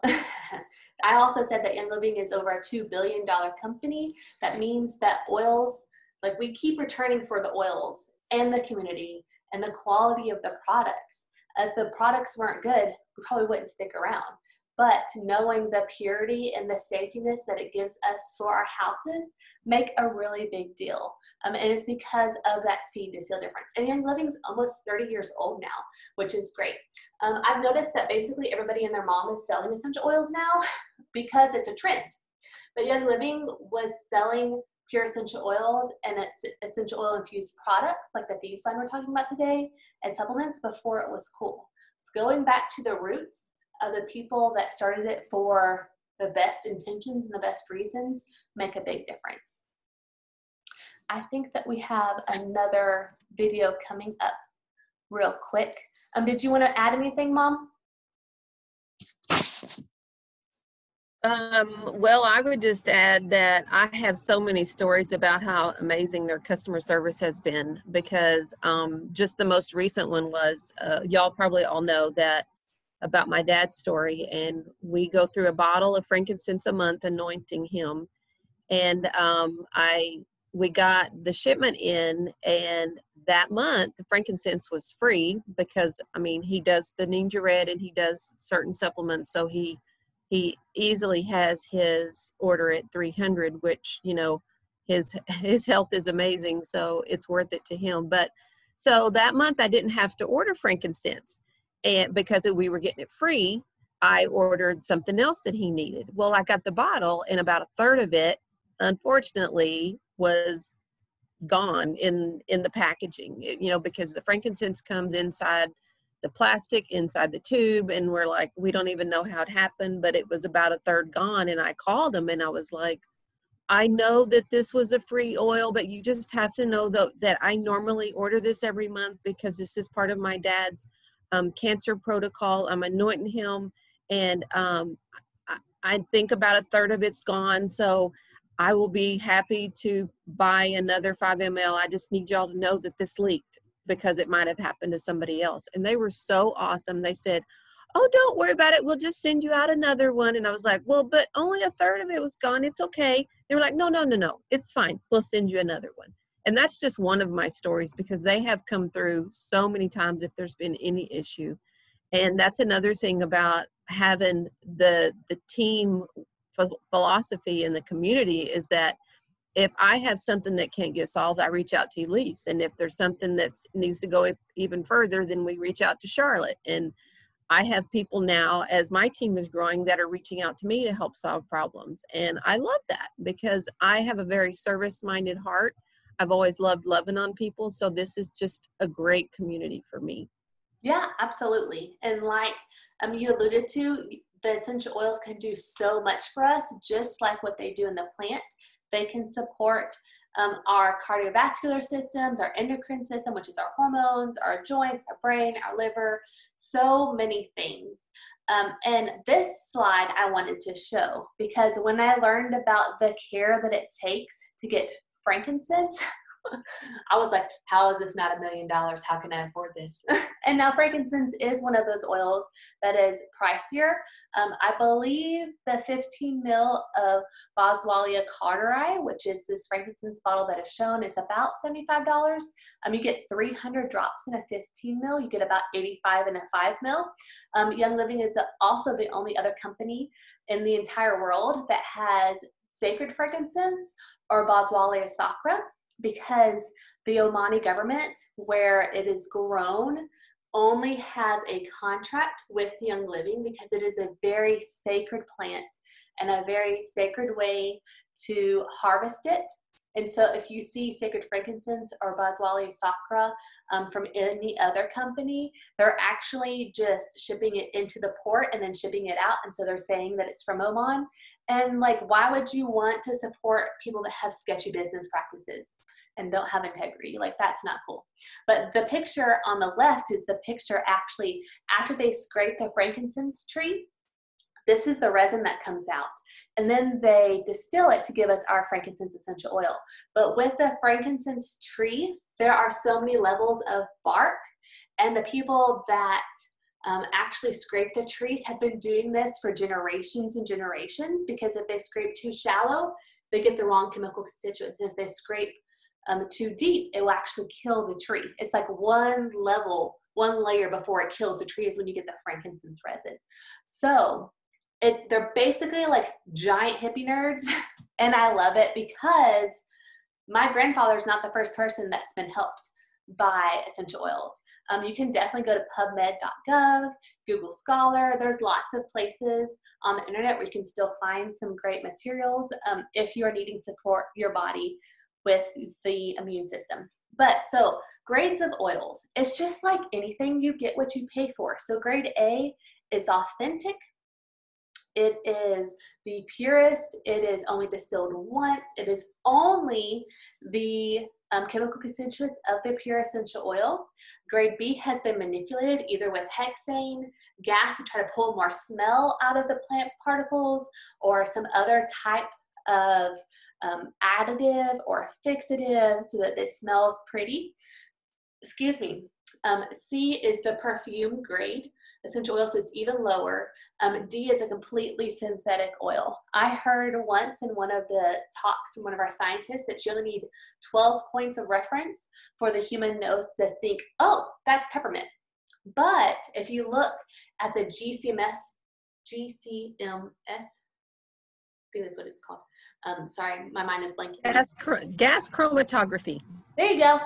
I also said that Young Living is over a $2 billion company. That means that oils, like we keep returning for the oils and the community and the quality of the products. If the products weren't good, we probably wouldn't stick around. But knowing the purity and the safetiness that it gives us for our houses make a really big deal. And it's because of that seed to seal difference. And Young Living's almost 30 years old now, which is great. I've noticed that basically everybody and their mom is selling essential oils now because it's a trend. But Young Living was selling pure essential oils and its essential oil infused products like the Thieves line we're talking about today and supplements before it was cool. It's going back to the roots of the people that started it for the best intentions and the best reasons make a big difference. I think that we have another video coming up real quick. Did you want to add anything, Mom? Well, I would just add that I have so many stories about how amazing their customer service has been, because just the most recent one was, y'all probably all know that about my dad's story, and we go through a bottle of frankincense a month anointing him, and we got the shipment in, and that month the frankincense was free because I mean he does the Ninja Red and he does certain supplements, so he easily has his order at 300, which, you know, his health is amazing, so it's worth it to him. But so that month I didn't have to order frankincense, and because we were getting it free, I ordered something else that he needed. Well, I got the bottle, and about a third of it, unfortunately, was gone in the packaging, you know, because the frankincense comes inside the plastic, inside the tube, and we're like, we don't even know how it happened, but it was about a third gone. And I called him and I was like, I know that this was a free oil, but you just have to know that I normally order this every month because this is part of my dad's cancer protocol. I'm anointing him, and I think about a third of it's gone, so I will be happy to buy another 5 ml. I just need y'all to know that this leaked because it might have happened to somebody else. And they were so awesome. They said, oh, don't worry about it. We'll just send you out another one. And I was like, well, but only a third of it was gone. It's okay. They were like, no, it's fine. We'll send you another one. And that's just one of my stories, because they have come through so many times if there's been any issue. And that's another thing about having the team philosophy in the community, is that if I have something that can't get solved, I reach out to Elise. And if there's something that needs to go even further, then we reach out to Charlotte. And I have people now, as my team is growing, that are reaching out to me to help solve problems. And I love that because I have a very service-minded heart. I've always loved loving on people. So this is just a great community for me. Yeah, absolutely. And like you alluded to, the essential oils can do so much for us, just like what they do in the plant. They can support our cardiovascular systems, our endocrine system, which is our hormones, our joints, our brain, our liver, so many things. And this slide I wanted to show because when I learned about the care that it takes to get frankincense, I was like, how is this not $1 million? How can I afford this? And now frankincense is one of those oils that is pricier. I believe the 15 mil of Boswellia carteri, which is this frankincense bottle that is shown, is about $75. You get 300 drops in a 15 mil. You get about 85 in a 5 mil. Young Living is also the only other company in the entire world that has sacred frankincense or Boswellia sacra, because the Omani government, where it is grown, only has a contract with Young Living because it is a very sacred plant and a very sacred way to harvest it. And so if you see sacred frankincense or Boswellia sacra from any other company, they're actually just shipping it into the port and then shipping it out. And so they're saying that it's from Oman. And like, why would you want to support people that have sketchy business practices and don't have integrity? Like, that's not cool. But the picture on the left is the picture actually after they scrape the frankincense tree. This is the resin that comes out. And then they distill it to give us our frankincense essential oil. But with the frankincense tree, there are so many levels of bark. And the people that actually scrape the trees have been doing this for generations and generations, because if they scrape too shallow, they get the wrong chemical constituents. And if they scrape too deep, it will actually kill the tree. It's like one layer before it kills the tree is when you get the frankincense resin. So they're basically like giant hippie nerds, and I love it because my grandfather's not the first person that's been helped by essential oils. You can definitely go to pubmed.gov, Google Scholar. There's lots of places on the internet where you can still find some great materials if you are needing to support your body with the immune system. But so grades of oils, it's just like anything, you get what you pay for. So grade A is authentic. It is the purest. It is only distilled once. It is only the chemical constituents of the pure essential oil. Grade B has been manipulated either with hexane, gas to try to pull more smell out of the plant particles, or some other type of additive or fixative so that it smells pretty. Excuse me. C is the perfume grade essential oil, so it's even lower. D is a completely synthetic oil. I heard once in one of the talks from one of our scientists that you only need 12 points of reference for the human nose to think, oh, that's peppermint. But if you look at the GCMS, I think that's what it's called. Sorry, my mind is blanking. Gas chromatography. There you go.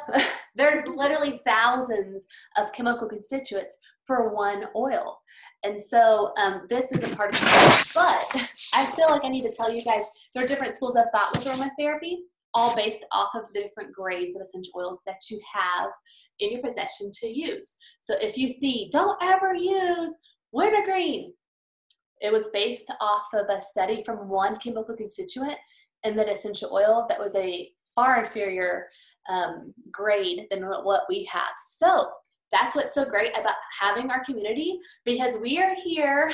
There's literally thousands of chemical constituents for one oil. And so this is a part of it. But I feel like I need to tell you guys, there are different schools of thought with aromatherapy, all based off of the different grades of essential oils that you have in your possession to use. So if you see, don't ever use wintergreen, it was based off of a study from one chemical constituent in that essential oil that was a far inferior grade than what we have. So that's what's so great about having our community, because we are here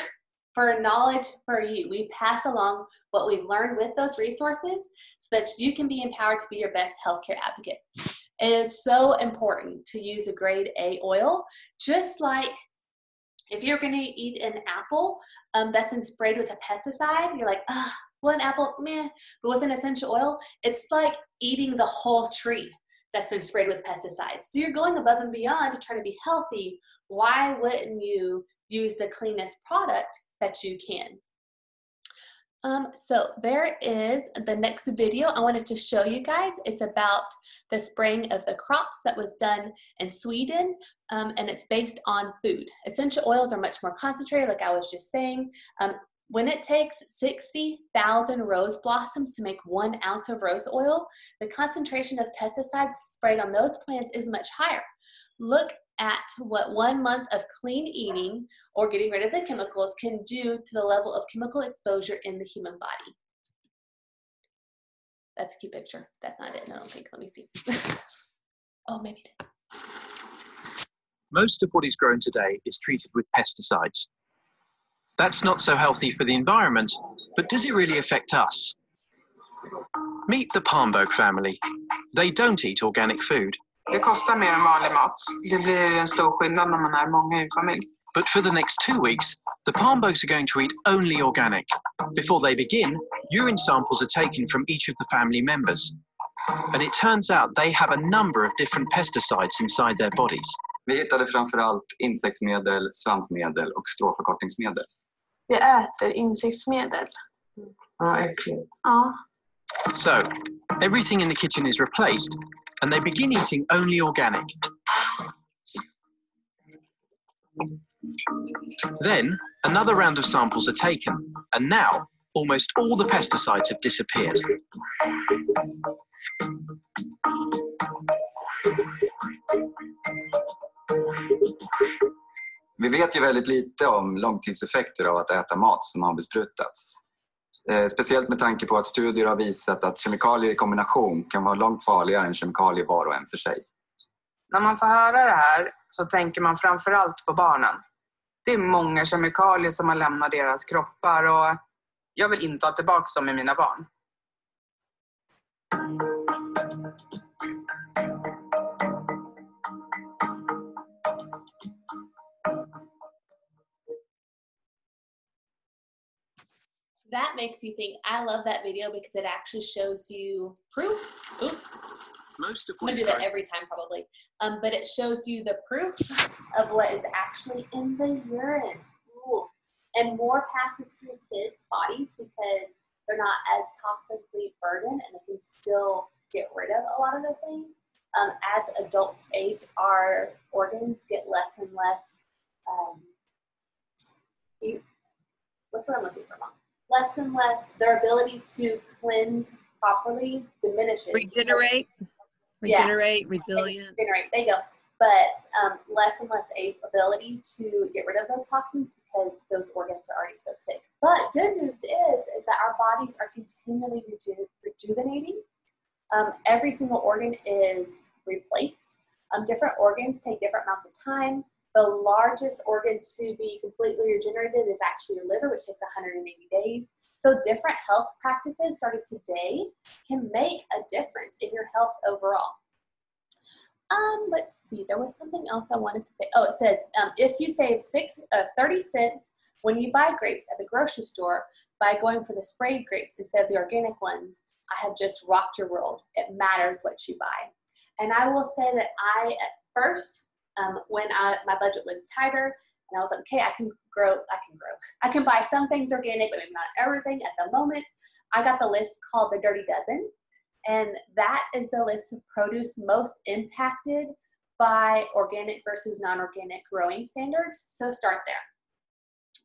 for knowledge for you. We pass along what we've learned with those resources so that you can be empowered to be your best healthcare advocate. It is so important to use a grade A oil, just like if you're going to eat an apple that's been sprayed with a pesticide, you're like, ah, one apple, meh. But with an essential oil, it's like eating the whole tree that's been sprayed with pesticides. So you're going above and beyond to try to be healthy. Why wouldn't you use the cleanest product that you can? So there is the next video I wanted to show you guys. It's about the spraying of the crops that was done in Sweden, and it's based on food. Essential oils are much more concentrated, like I was just saying. When it takes 60,000 rose blossoms to make 1 ounce of rose oil, the concentration of pesticides sprayed on those plants is much higher. Look at what 1 month of clean eating or getting rid of the chemicals can do to the level of chemical exposure in the human body. That's a cute picture. That's not it, I don't think. Let me see. Oh, maybe it is. Most of what is grown today is treated with pesticides. That's not so healthy for the environment, but does it really affect us? Meet the Palmbok family. They don't eat organic food. Det kostar mer än vanlig mat. Det blir en stor skillnad när man är många i familj. But for the next 2 weeks, the Palmboks are going to eat only organic. Before they begin, urine samples are taken from each of the family members. And it turns out they have a number of different pesticides inside their bodies. Vi hittade framförallt insektsmedel, svampmedel och stråförkortningsmedel. Vi äter insektsmedel. Ja, äckligt. Ja. So, everything in the kitchen is replaced, and they begin eating only organic. Then, another round of samples are taken, and now, almost all the pesticides have disappeared. Vi vet ju väldigt lite om långtidseffekter av att äta mat som har besprutats. Speciellt med tanke på att studier har visat att kemikalier i kombination kan vara långt farligare än kemikalier var och en för sig. När man får höra det här så tänker man framförallt på barnen. Det är många kemikalier som har lämnat deras kroppar och jag vill inte ha tillbaka dem i mina barn. That makes you think. I love that video because it actually shows you proof. Oops. Most of I'm what gonna is do that grown every time probably. But it shows you the proof of what is actually in the urine. Ooh. And more passes through kids' bodies because they're not as toxically burdened and they can still get rid of a lot of the things. As adults age, our organs get less and less, what's what I'm looking for, Mom? Less and less, their ability to cleanse properly diminishes. Regenerate, resilient. Regenerate, there you go. But less and less ability to get rid of those toxins because those organs are already so sick. But good news is that our bodies are continually rejuvenating. Every single organ is replaced. Different organs take different amounts of time. The largest organ to be completely regenerated is actually your liver, which takes 180 days. So different health practices started today can make a difference in your health overall. Let's see, there was something else I wanted to say. Oh, it says, if you save 30 cents when you buy grapes at the grocery store by going for the sprayed grapes instead of the organic ones, I have just rocked your world. It matters what you buy. And I will say that I, at first, when my budget was tighter, and I was like, okay, I can buy some things organic, but maybe not everything at the moment. I got the list called the Dirty Dozen, and that is the list of produce most impacted by organic versus non-organic growing standards. So start there.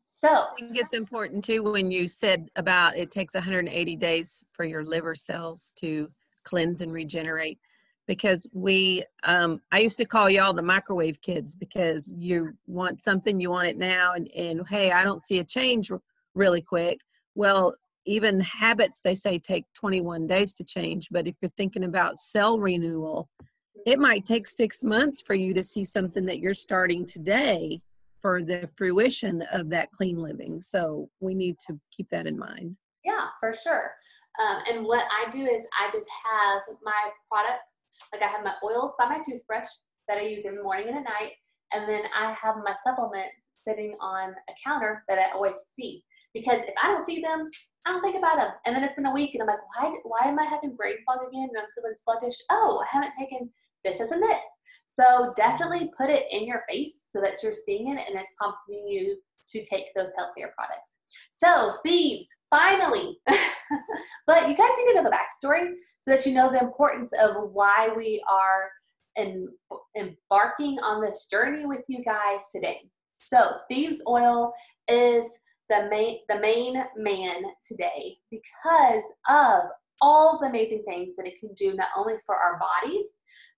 So I think it's important too when you said about it takes 180 days for your liver cells to cleanse and regenerate. Because I used to call y'all the microwave kids because you want something, you want it now, and hey, I don't see a change really quick. Well, even habits, they say, take 21 days to change. But if you're thinking about cell renewal, it might take 6 months for you to see something that you're starting today for the fruition of that clean living. So we need to keep that in mind. Yeah, for sure. And what I do is I just have my products. Like I have my oils by my toothbrush that I use every morning and at night. And then I have my supplements sitting on a counter that I always see. Because if I don't see them, I don't think about them. And then it's been a week and I'm like, why am I having brain fog again and I'm feeling sluggish? Oh, I haven't taken this and this. So definitely put it in your face so that you're seeing it and it's prompting you to take those healthier products. So thieves, finally. But you guys need to know the backstory so that you know the importance of why we are embarking on this journey with you guys today. So thieves oil is the main man today because of all the amazing things that it can do, not only for our bodies,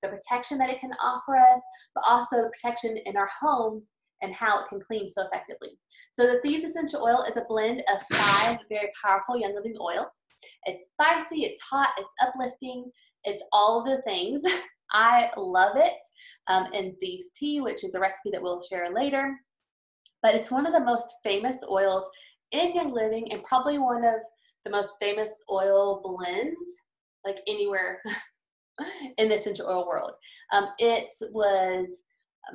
the protection that it can offer us, but also the protection in our homes and how it can clean so effectively. So the Thieves Essential Oil is a blend of 5 very powerful Young Living oils. It's spicy, it's hot, it's uplifting, it's all the things. I love it. And Thieves Tea, which is a recipe that we'll share later. But it's one of the most famous oils in Young Living and probably one of the most famous oil blends like anywhere in the essential oil world. It was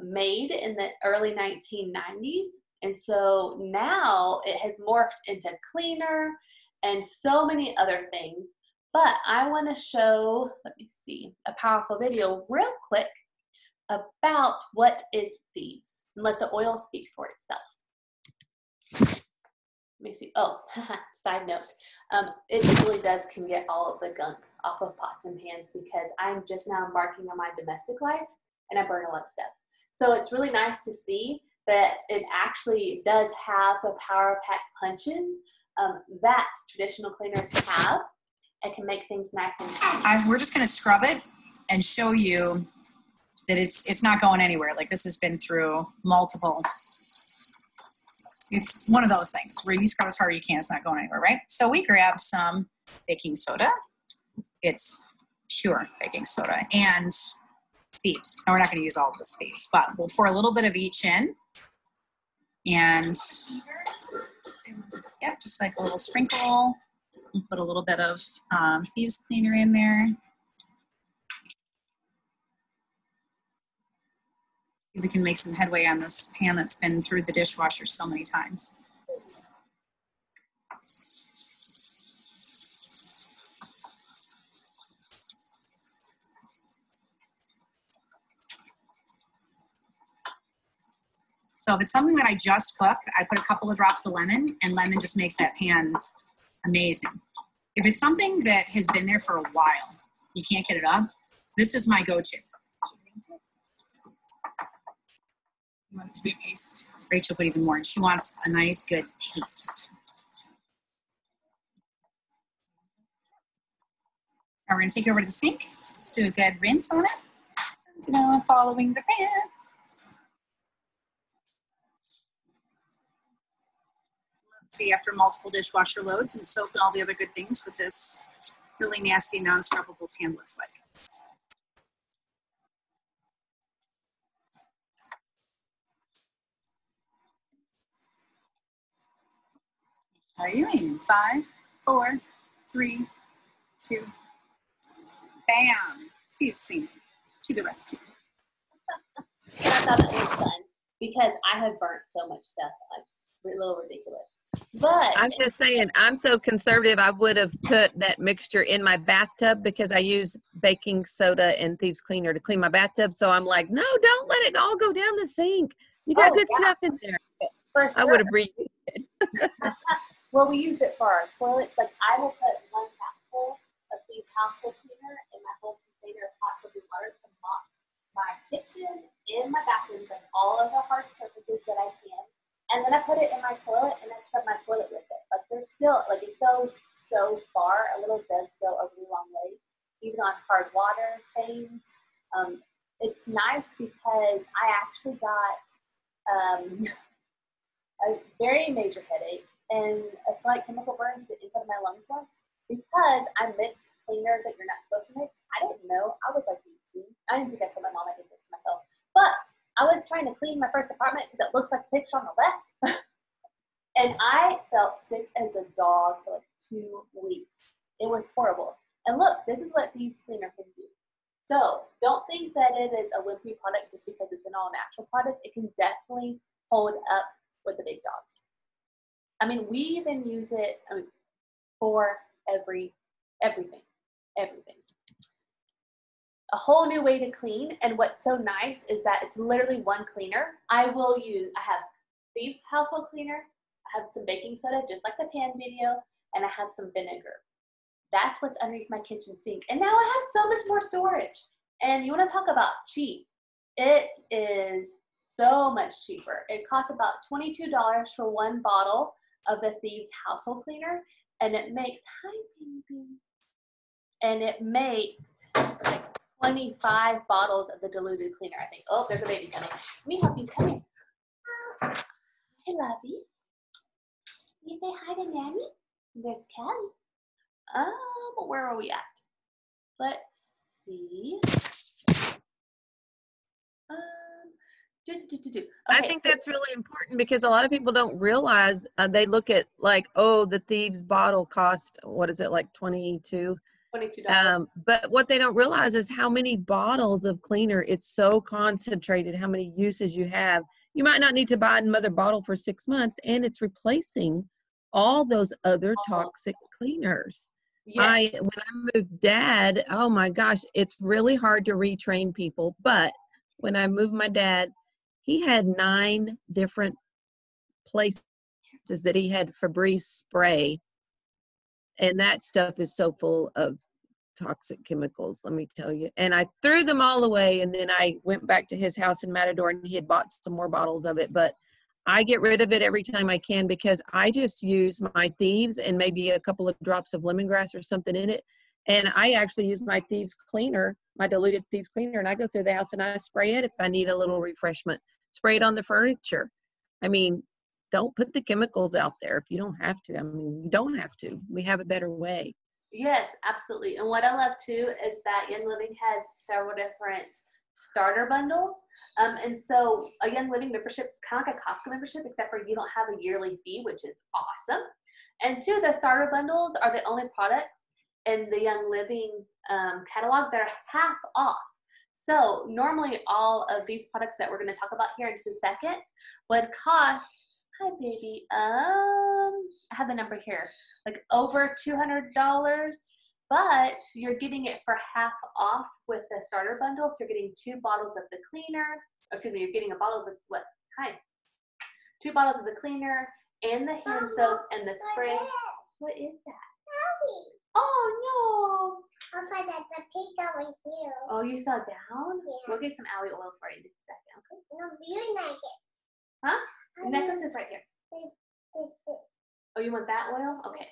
made in the early 1990s, and so now it has morphed into cleaner and so many other things. But I want to show, let me see, a powerful video real quick about what is Thieves and let the oil speak for itself. Let me see. Oh, side note, it really can get all of the gunk off of pots and pans because I'm just now embarking on my domestic life and I burn a lot of stuff. So it's really nice to see that it actually does have the power pack punches that traditional cleaners have and can make things nice and clean. We're just going to scrub it and show you that it's not going anywhere. Like this has been through multiple. It's one of those things where you scrub as hard as you can, it's not going anywhere, right? So we grabbed some baking soda. It's pure baking soda and Thieves. Now we're not going to use all of this Thieves, but we'll pour a little bit of each in. And yep, just like a little sprinkle. We'll put a little bit of Thieves cleaner in there. See if we can make some headway on this pan that's been through the dishwasher so many times. So if it's something that I just cooked, I put a couple of drops of lemon, and lemon just makes that pan amazing. If it's something that has been there for a while, you can't get it up, this is my go-to. You want it to be a paste. Rachel put even more, and she wants a nice, good paste. Now we're going to take it over to the sink. Just do a good rinse on it. You know, following the pan. Let's see, after multiple dishwasher loads and soap and all the other good things, what this really nasty, non-scrubbable pan looks like. How are you in? 5, 4, 3, 2, bam! Thieves cleaner to the rescue. And I thought it was fun because I have burnt so much stuff. It's a little ridiculous. But I'm just saying, I'm so conservative, I would have put that mixture in my bathtub because I use baking soda and Thieves cleaner to clean my bathtub. So I'm like, no, don't let it all go down the sink. You got good stuff in there. For sure. I would have reused it. Well, we use it for our toilets. Like I will put 1 capful of Thieves household cleaner in my whole container of hot soapy water to mop my kitchen, in my bathrooms, and all of the hard surfaces that I can. And then I put it in my toilet and I scrub my toilet with it. Like there's still, like it goes so far. A little does go a really long way, even on hard water stains. It's nice because I actually got a very major headache and a slight chemical burn to the inside of my lungs once because I mixed cleaners that you're not supposed to mix. I didn't know. I was like 18. I didn't think I told my mom I did this to myself. But I was trying to clean my first apartment because it looked like the picture on the left. And I felt sick as a dog for like 2 weeks. It was horrible. And look, this is what Thieves cleaner can do. So don't think that it is a wimpy product just because it's an all-natural product. It can definitely hold up with the big dogs. I mean, we even use it for everything. A whole new way to clean, and what's so nice is that it's literally one cleaner. I have Thieves household cleaner. I have some baking soda, just like the pan video, and I have some vinegar. That's what's underneath my kitchen sink. And now I have so much more storage. And you want to talk about cheap. It is so much cheaper. It costs about $22 for one bottle of the Thieves household cleaner. And it makes, hi baby. And it makes like 25 bottles of the diluted cleaner, I think. Oh, there's a baby coming. Let me help you. Come here. Hi, lovey. You say hi to Nanny? There's Kelly. Where are we at? Let's see. Okay. I think that's really important because a lot of people don't realize, they look at like, oh, the Thieves bottle cost, what is it, like $22? But what they don't realize is how many bottles of cleaner, it's so concentrated, how many uses you have. You might not need to buy another bottle for 6 months, and it's replacing all those other toxic cleaners. Yes. When I moved Dad, oh my gosh, it's really hard to retrain people. But when I moved my dad, he had 9 different places that he had Febreze spray. And that stuff is so full of toxic chemicals, let me tell you. And I threw them all away, and then I went back to his house in Matador, and he had bought some more bottles of it. But I get rid of it every time I can because I just use my Thieves and maybe a couple of drops of lemongrass or something in it. And I actually use my Thieves cleaner, my diluted Thieves cleaner, and I go through the house and I spray it if I need a little refreshment. Spray it on the furniture. I mean, don't put the chemicals out there if you don't have to. I mean, you don't have to. We have a better way. Yes, absolutely. And what I love too is that Young Living has several different starter bundles. And so a Young Living membership is kind of like a Costco membership, except for you don't have a yearly fee, which is awesome. And two, the starter bundles are the only products in the Young Living catalog that are half off. So normally all of these products that we're going to talk about here in just a second would cost, hi baby, I have the number here, like over $200, but you're getting it for half off with the starter bundle. So you're getting 2 bottles of the cleaner, excuse me, you're getting a bottle of the, what, hi, 2 bottles of the cleaner and the hand soap and the spray. What is that? Oh no! I thought that's a pig over here. Oh, you fell down? Yeah. We'll get some aloe oil for you in just a second, okay? No, you like it. Huh? The necklace is right here. Oh, you want that oil? Okay.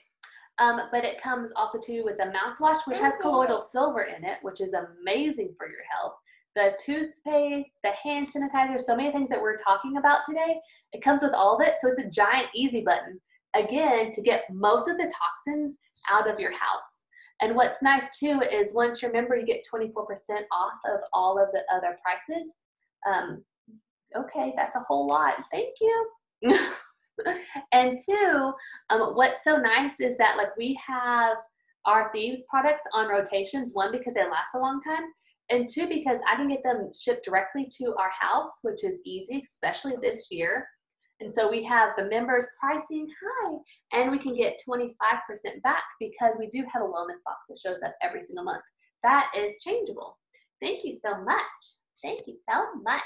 But it comes also too with the mouthwash, which has colloidal silver in it, which is amazing for your health. The toothpaste, the hand sanitizer, so many things that we're talking about today. It comes with all of it, so it's a giant easy button. Again, to get most of the toxins out of your house. And what's nice too is once you're a member, you get 24% off of all of the other prices. Okay, that's a whole lot. Thank you. And two, what's so nice is that like we have our Thieves products on rotations. One, because they last a long time. And two, because I can get them shipped directly to our house, which is easy, especially this year. And so we have the members pricing, hi, and we can get 25% back because we do have a wellness box that shows up every single month. That is changeable. Thank you so much. Thank you so much.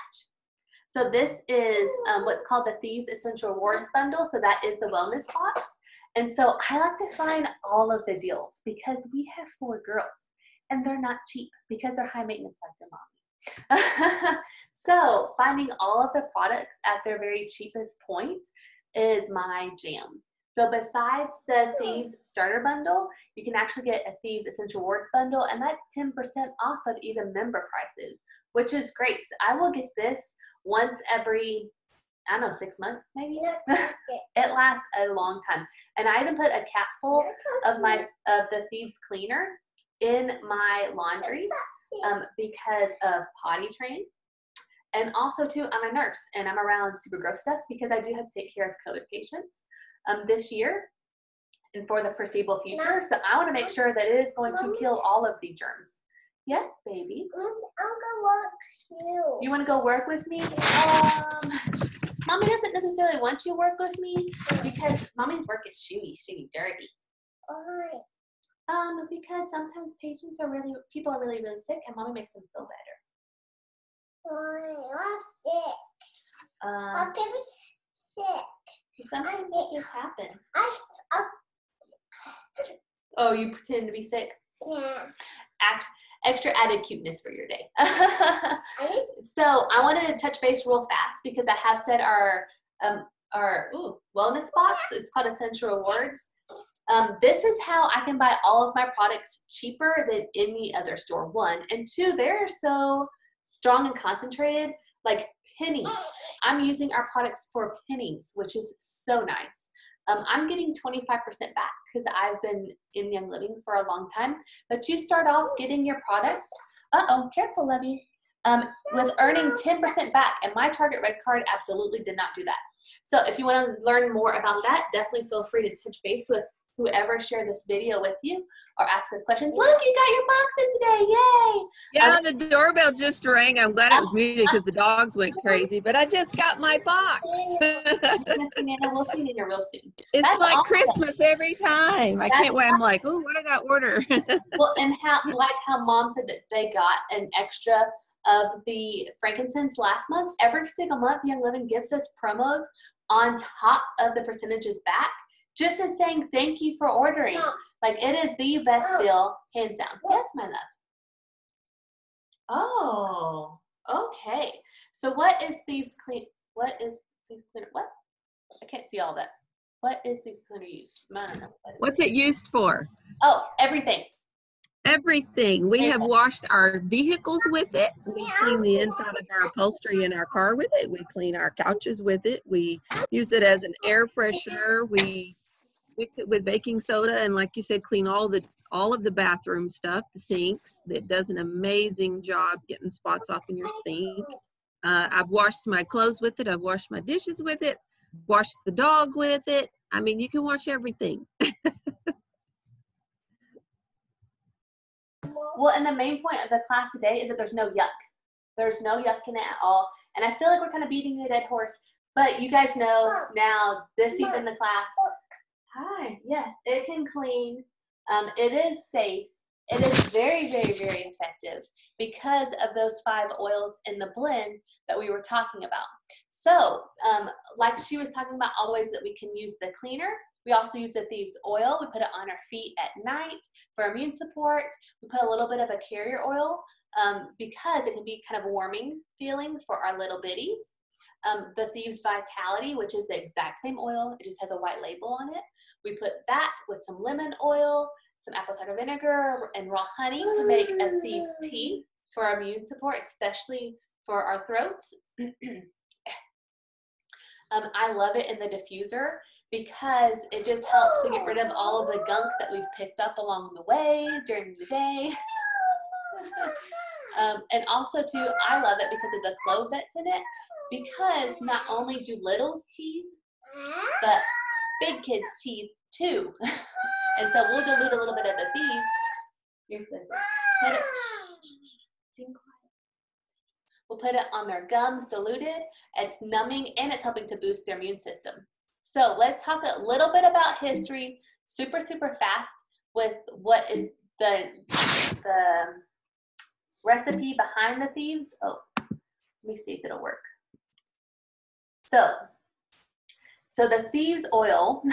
So this is what's called the Thieves Essential Rewards Bundle. So that is the wellness box. And so I like to find all of the deals because we have 4 girls and they're not cheap because they're high maintenance like their mommy. So finding all of the products at their very cheapest point is my jam. So besides the Thieves Starter Bundle, you can actually get a Thieves Essential Rewards Bundle, and that's 10% off of even member prices, which is great. So I will get this once every, I don't know, 6 months maybe. It lasts a long time. And I even put a capful of the Thieves cleaner in my laundry because of potty train. And also too, I'm a nurse and I'm around super gross stuff because I do have to take care of COVID patients this year and for the foreseeable future. So I want to make sure that it is going to kill all of the germs. Yes, baby. I'm gonna work too. You want to go work with me? Mommy doesn't necessarily want you to work with me because mommy's work is shooty, dirty. Why? Because sometimes people are really sick and mommy makes them feel better. Why? I'm sick. Okay, sick. Sometimes it just happens. I, Oh, you pretend to be sick? yeah. Extra added cuteness for your day. At least So I wanted to touch base real fast because I have said our wellness box. It's called Essential Rewards. This is how I can buy all of my products cheaper than any other store. 1 and 2, they're so strong and concentrated, like pennies. I'm using our products for pennies, which is so nice. I'm getting 25% back because I've been in Young Living for a long time. But you start off getting your products, careful, Levy, with earning 10% back. And my Target Red Card absolutely did not do that. So if you want to learn more about that, definitely feel free to touch base with whoever shared this video with you or ask us questions. Look, you got your box in today. Yay! Yeah, the doorbell just rang. I'm glad it was muted because the dogs went crazy, but I just got my box. We'll see you real soon. It's That's like awesome. Christmas every time. I can't wait. I'm like, oh, what did I order? Well, and how Mom said that they got an extra of the frankincense last month. Every single month, Young Living gives us promos on top of the percentages back, just as saying thank you for ordering. Like, it is the best deal, hands down. Yes, my love. Oh, okay. So what is Thieves Cleaner? What? I can't see all that. What is Thieves Cleaner used? I don't know. What's it used for? Oh, everything. Everything. We have washed our vehicles with it. We clean the inside of our upholstery in our car with it. We clean our couches with it. We use it as an air freshener. We mix it with baking soda and, like you said, clean all of the bathroom stuff, the sinks. It does an amazing job getting spots off in your sink. I've washed my clothes with it. I've washed my dishes with it. Washed the dog with it. I mean, you can wash everything. Well, and the main point of the class today is that there's no yuck. There's no yuck in it at all. And I feel like we're kind of beating a dead horse. But you guys know now, this deep in the class, hi, yes, it can clean. It is safe. It is very, very, very effective because of those 5 oils in the blend that we were talking about. So, like she was talking about all the ways that we can use the cleaner. We also use the Thieves oil. We put it on our feet at night for immune support. We put a little bit of a carrier oil because it can be kind of warming feeling for our little bitties. The Thieves Vitality, which is the exact same oil. It just has a white label on it. We put that with some lemon oil, some apple cider vinegar, and raw honey to make a Thieves tea for our immune support, especially for our throats. I love it in the diffuser because it just helps to get rid of all of the gunk that we've picked up along the way during the day. And also too, I love it because of the clove that's in it, because not only do little's teeth, but big kids' teeth too. And so we'll dilute a little bit of the Thieves. Here's this. We'll put it on their gums diluted. It's numbing and it's helping to boost their immune system. So let's talk a little bit about history, super, super fast, with what is the recipe behind the Thieves. Oh, let me see if it'll work. So the Thieves oil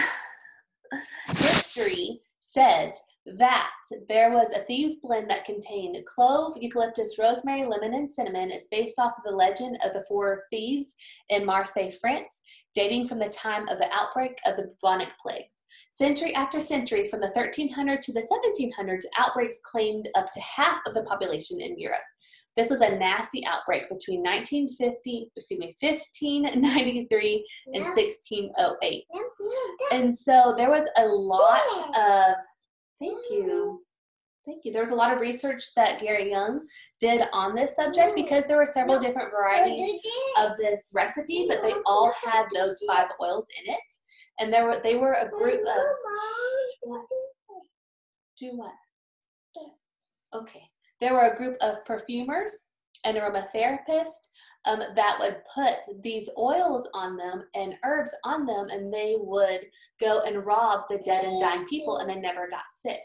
history says that there was a Thieves blend that contained clove, eucalyptus, rosemary, lemon, and cinnamon. It's based off of the legend of the 4 thieves in Marseille, France, dating from the time of the outbreak of the bubonic plagues. Century after century, from the 1300s to the 1700s, outbreaks claimed up to half of the population in Europe. This was a nasty outbreak between 1593 and 1608. And so there was a lot of, thank you. There was a lot of research that Gary Young did on this subject because there were several different varieties of this recipe, but they all had those 5 oils in it. And they were a group of, do what? Okay. There were a group of perfumers and aromatherapists that would put these oils on them and herbs on them, and they would go and rob the dead and dying people, and they never got sick.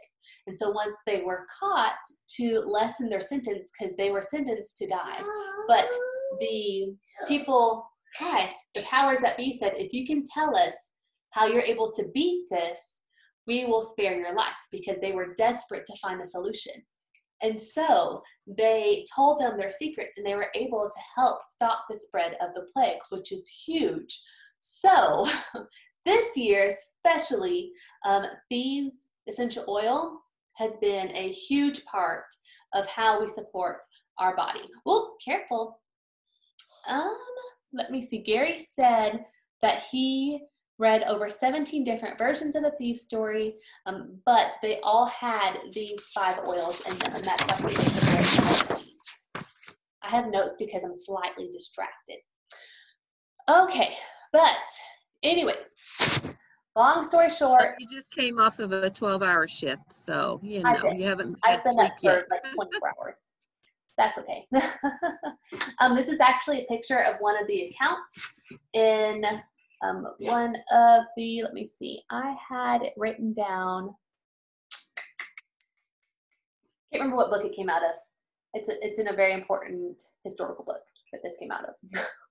And so once they were caught, to lessen their sentence, because they were sentenced to die, but the people guys, the powers that be said, if you can tell us how you're able to beat this, we will spare your life, because they were desperate to find a solution. And so they told them their secrets, and they were able to help stop the spread of the plague, which is huge. So this year, especially, Thieves essential oil has been a huge part of how we support our body. Oh, careful. Let me see. Gary said that he read over 17 different versions of the Thieves story, but they all had these 5 oils in them, and that's how we thieves. I have notes because I'm slightly distracted. Okay, but anyways, long story short. You just came off of a 12-hour shift, so you know you haven't had I've been sleep up yet. for like 24 hours. That's okay. This is actually a picture of one of the accounts in one of the, let me see, I had it written down. Can't remember what book it came out of. It's in a very important historical book that this came out of.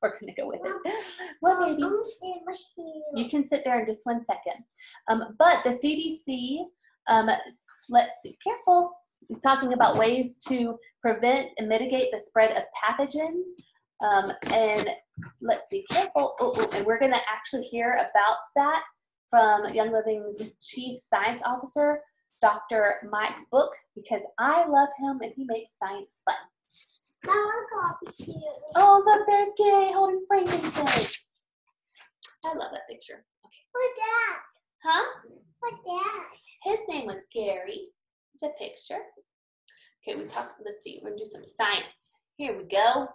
We're gonna go with it. Well, baby, you can sit there in just 1 second. But the CDC, let's see, careful, is talking about ways to prevent and mitigate the spread of pathogens. And let's see, careful. And we're gonna actually hear about that from Young Living's Chief Science Officer, Dr. Mike Book, because I love him and he makes science fun. Oh, look, there's Gary holding frankincense. I love that picture. Okay. What's that? Huh? What's that? His name was Gary. It's a picture. Okay, let's see, we're gonna do some science. Here we go.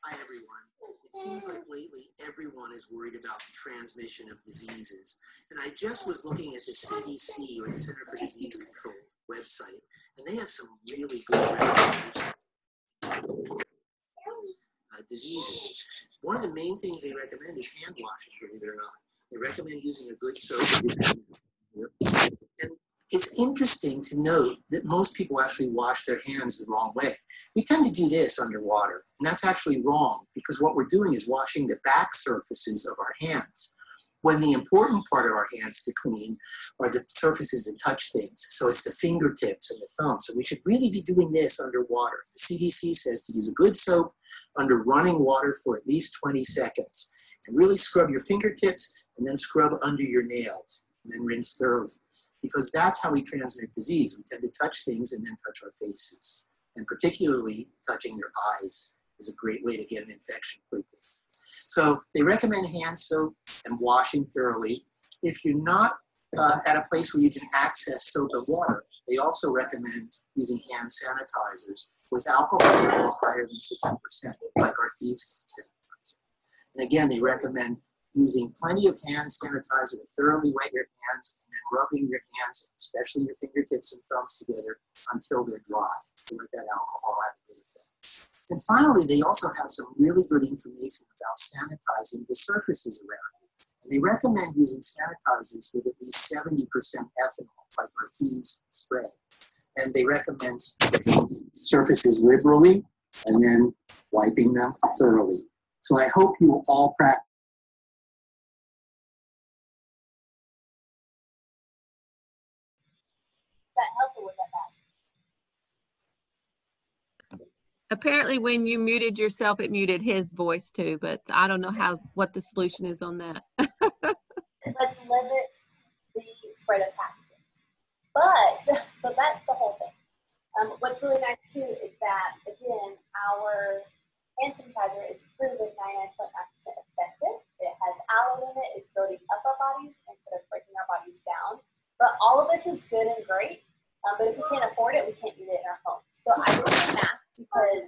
Hi, everyone. It seems like lately everyone is worried about the transmission of diseases. And I just was looking at the CDC, or the Center for Disease Control website, and they have some really good recommendations. Diseases. One of the main things they recommend is hand washing, believe it or not. They recommend using a good soap. And it's interesting to note that most people actually wash their hands the wrong way. We tend to do this underwater, and that's actually wrong, because what we're doing is washing the back surfaces of our hands, when the important part of our hands to clean are the surfaces that touch things. So it's the fingertips and the thumb. So we should really be doing this underwater. The CDC says to use a good soap under running water for at least 20 seconds. And really scrub your fingertips, and then scrub under your nails, and then rinse thoroughly. Because that's how we transmit disease. We tend to touch things and then touch our faces. And particularly touching your eyes is a great way to get an infection quickly. So they recommend hand soap and washing thoroughly. If you're not at a place where you can access soap and water, they also recommend using hand sanitizers with alcohol levels higher than 60%, like our Thieves sanitizer. And again, they recommend using plenty of hand sanitizer to thoroughly wet your hands, and then rubbing your hands, especially your fingertips and thumbs together, until they're dry. To let that alcohol have a good effect. And finally, they also have some really good information about sanitizing the surfaces around you. And they recommend using sanitizers with at least 70% ethanol, like our Thieves spray. And they recommend surfaces liberally and then wiping them thoroughly. So I hope you will all practice. That helpful with that bag. Apparently when you muted yourself, it muted his voice too, but I don't know what the solution is on that. Let's limit the spread of pathogens. But, so that's the whole thing. What's really nice too is that, again, our hand sanitizer is proven 99.9% effective. It has aloe in it. It's building up our bodies instead of breaking our bodies down. But all of this is good and great. But if we can't afford it, we can't use it in our homes. So I did the math because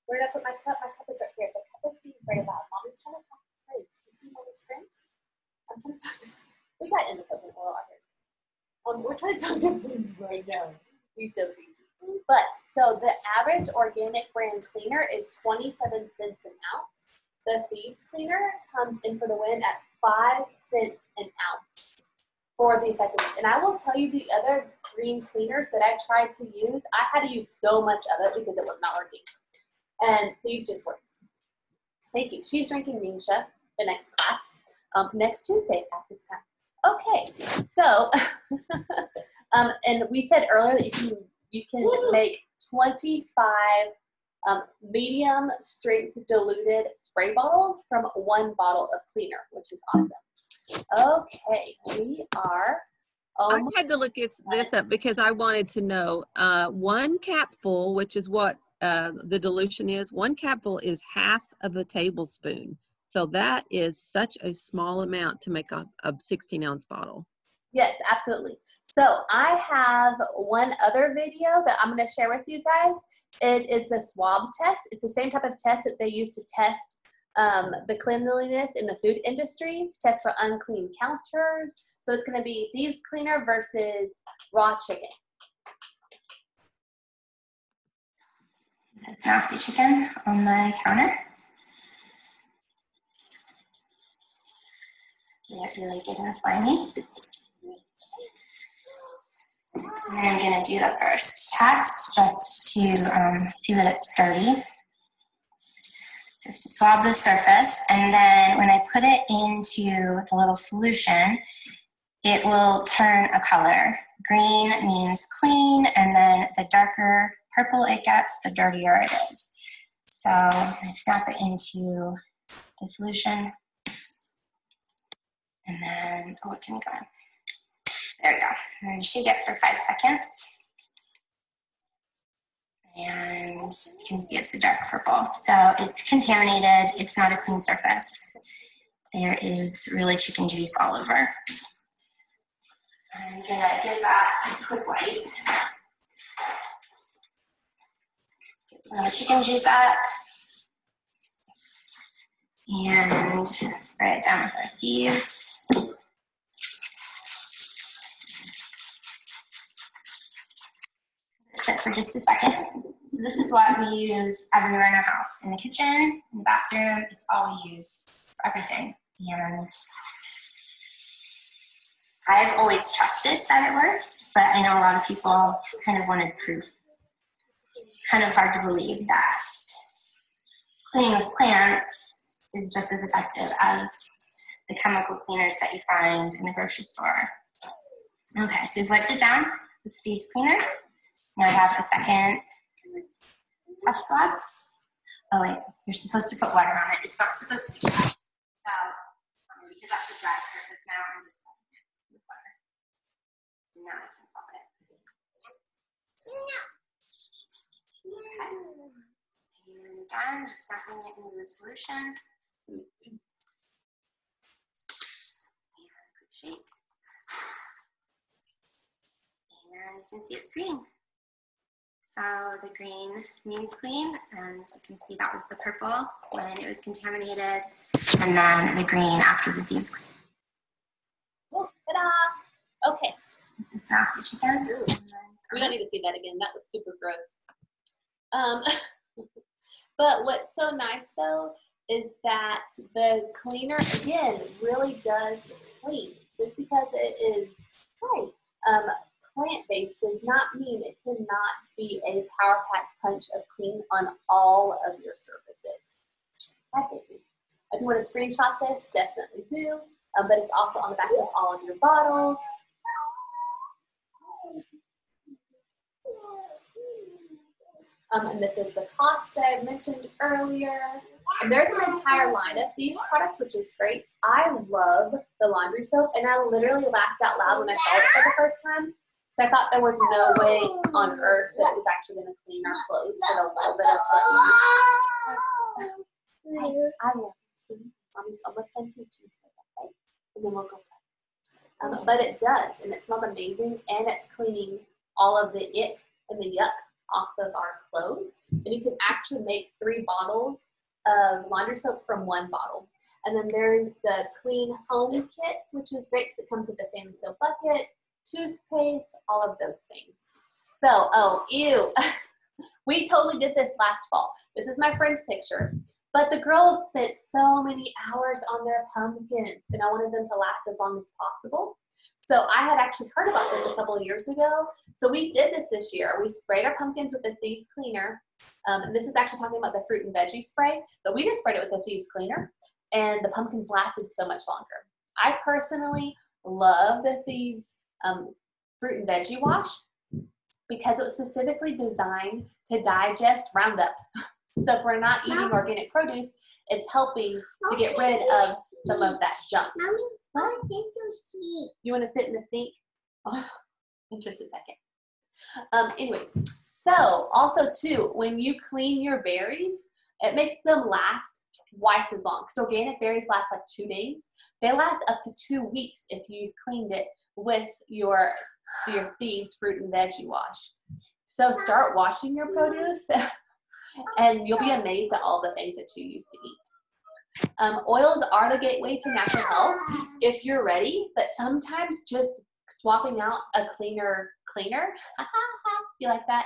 we're gonna put my cup. My cup is right here. The cup is being very loud. Mommy's trying to talk to friends. You see Mommy's friends? I'm trying to talk to friends. We got in the coconut oil out here. We're trying to talk to friends right now. You're so crazy. But so the average organic brand cleaner is 27 cents an ounce. The Thieves cleaner comes in for the win at 5 cents an ounce for the effectiveness. And I will tell you, the other green cleaners that I tried to use, I had to use so much of it because it was not working. and Thieves just works. Thank you. She's drinking Nisha, the next class, next Tuesday at this time. Okay, so, and we said earlier that you can make 25 medium strength diluted spray bottles from 1 bottle of cleaner, which is awesome. Okay, we are. I had to look this up because I wanted to know 1 capful, which is what the dilution is. 1 capful is half of a tablespoon. So that is such a small amount to make a 16-ounce bottle. Yes, absolutely. So I have one other video that I'm going to share with you guys. It is the swab test. It's the same type of test that they use to test the cleanliness in the food industry, to test for unclean counters. So it's going to be Thieves Cleaner versus raw chicken. This nasty chicken on my counter. Get really good and slimy. And then I'm going to do the first test just to see that it's dirty. So I have to swab the surface, and then when I put it into the little solution, it will turn a color. Green means clean, and then the darker purple it gets, the dirtier it is. So I snap it into the solution. And then, oh, it didn't go in. There we go. And then shake it for 5 seconds. And you can see it's a dark purple. So it's contaminated. It's not a clean surface. There is really chicken juice all over. I'm gonna give that a quick wipe. Get some of the chicken juice up. And spray it down with our thieves. Sit for just a second. So this is what we use everywhere in our house. In the kitchen, in the bathroom, it's all we use for everything. And I've always trusted that it works, but I know a lot of people kind of wanted proof. It's kind of hard to believe that cleaning with plants is just as effective as the chemical cleaners that you find in the grocery store. Okay, so we've wiped it down with Thieves Cleaner. Now I have a second test swab. Oh wait, you're supposed to put water on it. It's not supposed to be dry. So, because that's a dry surface now, I'm just with water. Now I can swab it. Okay. And again, just snapping it into the solution. And quick shake. And you can see it's green. So the green means clean, and you can see that was the purple when it was contaminated, and then the green after the Thieves Cleaner. Oh, ta-da! Okay. This nasty chicken. We don't need to see that again. That was super gross. But what's so nice though is that the cleaner again really does clean. Just because it is plant-based does not mean it cannot be a power pack punch of clean on all of your surfaces. If you want to screenshot this, definitely do. But it's also on the back of all of your bottles. And this is the cost I mentioned earlier. And there's an entire line of these products, which is great. I love the laundry soap, and I literally laughed out loud when I saw it for the first time. So I thought there was no way on earth that it was actually going to clean our clothes with a little bit of clean. I love this. Mommy's almost done teaching today, right? And then we'll go. But it does, and it smells amazing, and it's cleaning all of the ick and the yuck off of our clothes. And you can actually make 3 bottles of laundry soap from 1 bottle. And then there's the Clean Home Kit, which is great because it comes with a Stanley soap bucket, toothpaste, all of those things. So, oh, ew. We totally did this last fall. This is my friend's picture. But the girls spent so many hours on their pumpkins, and I wanted them to last as long as possible. So I had actually heard about this a couple of years ago. So we did this year. We sprayed our pumpkins with the Thieves Cleaner. And this is actually talking about the fruit and veggie spray, but we just sprayed it with the Thieves Cleaner, and the pumpkins lasted so much longer. I personally love the Thieves fruit and veggie wash because it was specifically designed to digest Roundup. So if we're not eating organic produce, it's helping to get rid of some of that junk. You want to sit in the sink? Oh, in just a second. Anyways, so also too, when you clean your berries, it makes them last twice as long. Because organic berries last like 2 days. They last up to 2 weeks if you've cleaned it with your Thieves fruit and veggie wash. So start washing your produce and you'll be amazed at all the things that you used to eat. Oils are the gateway to natural health if you're ready, but sometimes just swapping out a cleaner, you like that,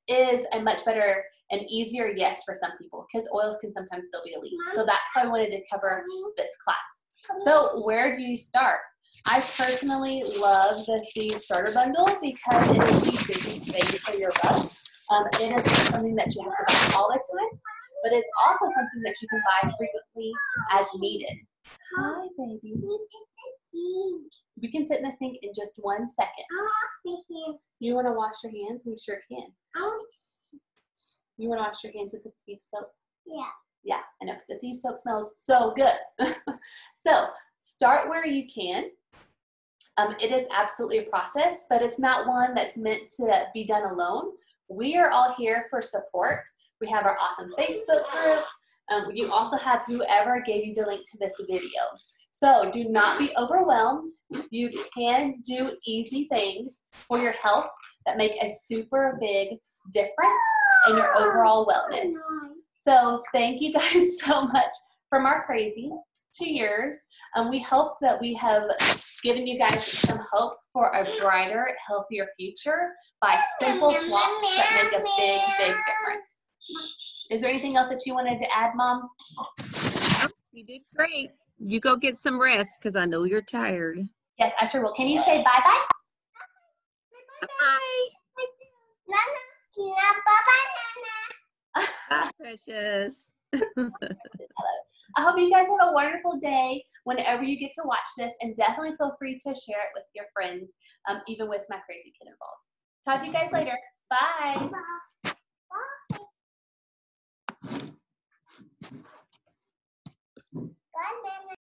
is a much better and easier yes for some people, because oils can sometimes still be a lead. So that's why I wanted to cover this class. So where do you start? I personally love the Thieves Starter Bundle because it is the biggest bang for your buck. It is something that you have to buy all the time, but it's also something that you can buy frequently as needed. Hi, baby. We can sit in the sink in just 1 second. You want to wash your hands? We sure can. You want to wash your hands with the Thieves soap? Yeah. Yeah, I know, because the Thieves soap smells so good. So start where you can. It is absolutely a process, but it's not one that's meant to be done alone. We are all here for support. We have our awesome Facebook group. You also have whoever gave you the link to this video. So do not be overwhelmed. You can do easy things for your health that make a super big difference in your overall wellness. So thank you guys so much, from our crazy to yours. We hope that we have given you guys some hope for a brighter, healthier future by simple swaps that make a big, big difference. Is there anything else that you wanted to add, Mom? You did great. You go get some rest because I know you're tired. Yes, I sure will. Can you say bye-bye? Bye. Bye, precious. I hope you guys have a wonderful day whenever you get to watch this, and definitely feel free to share it with your friends, even with my crazy kid involved. Talk to you guys later. Bye.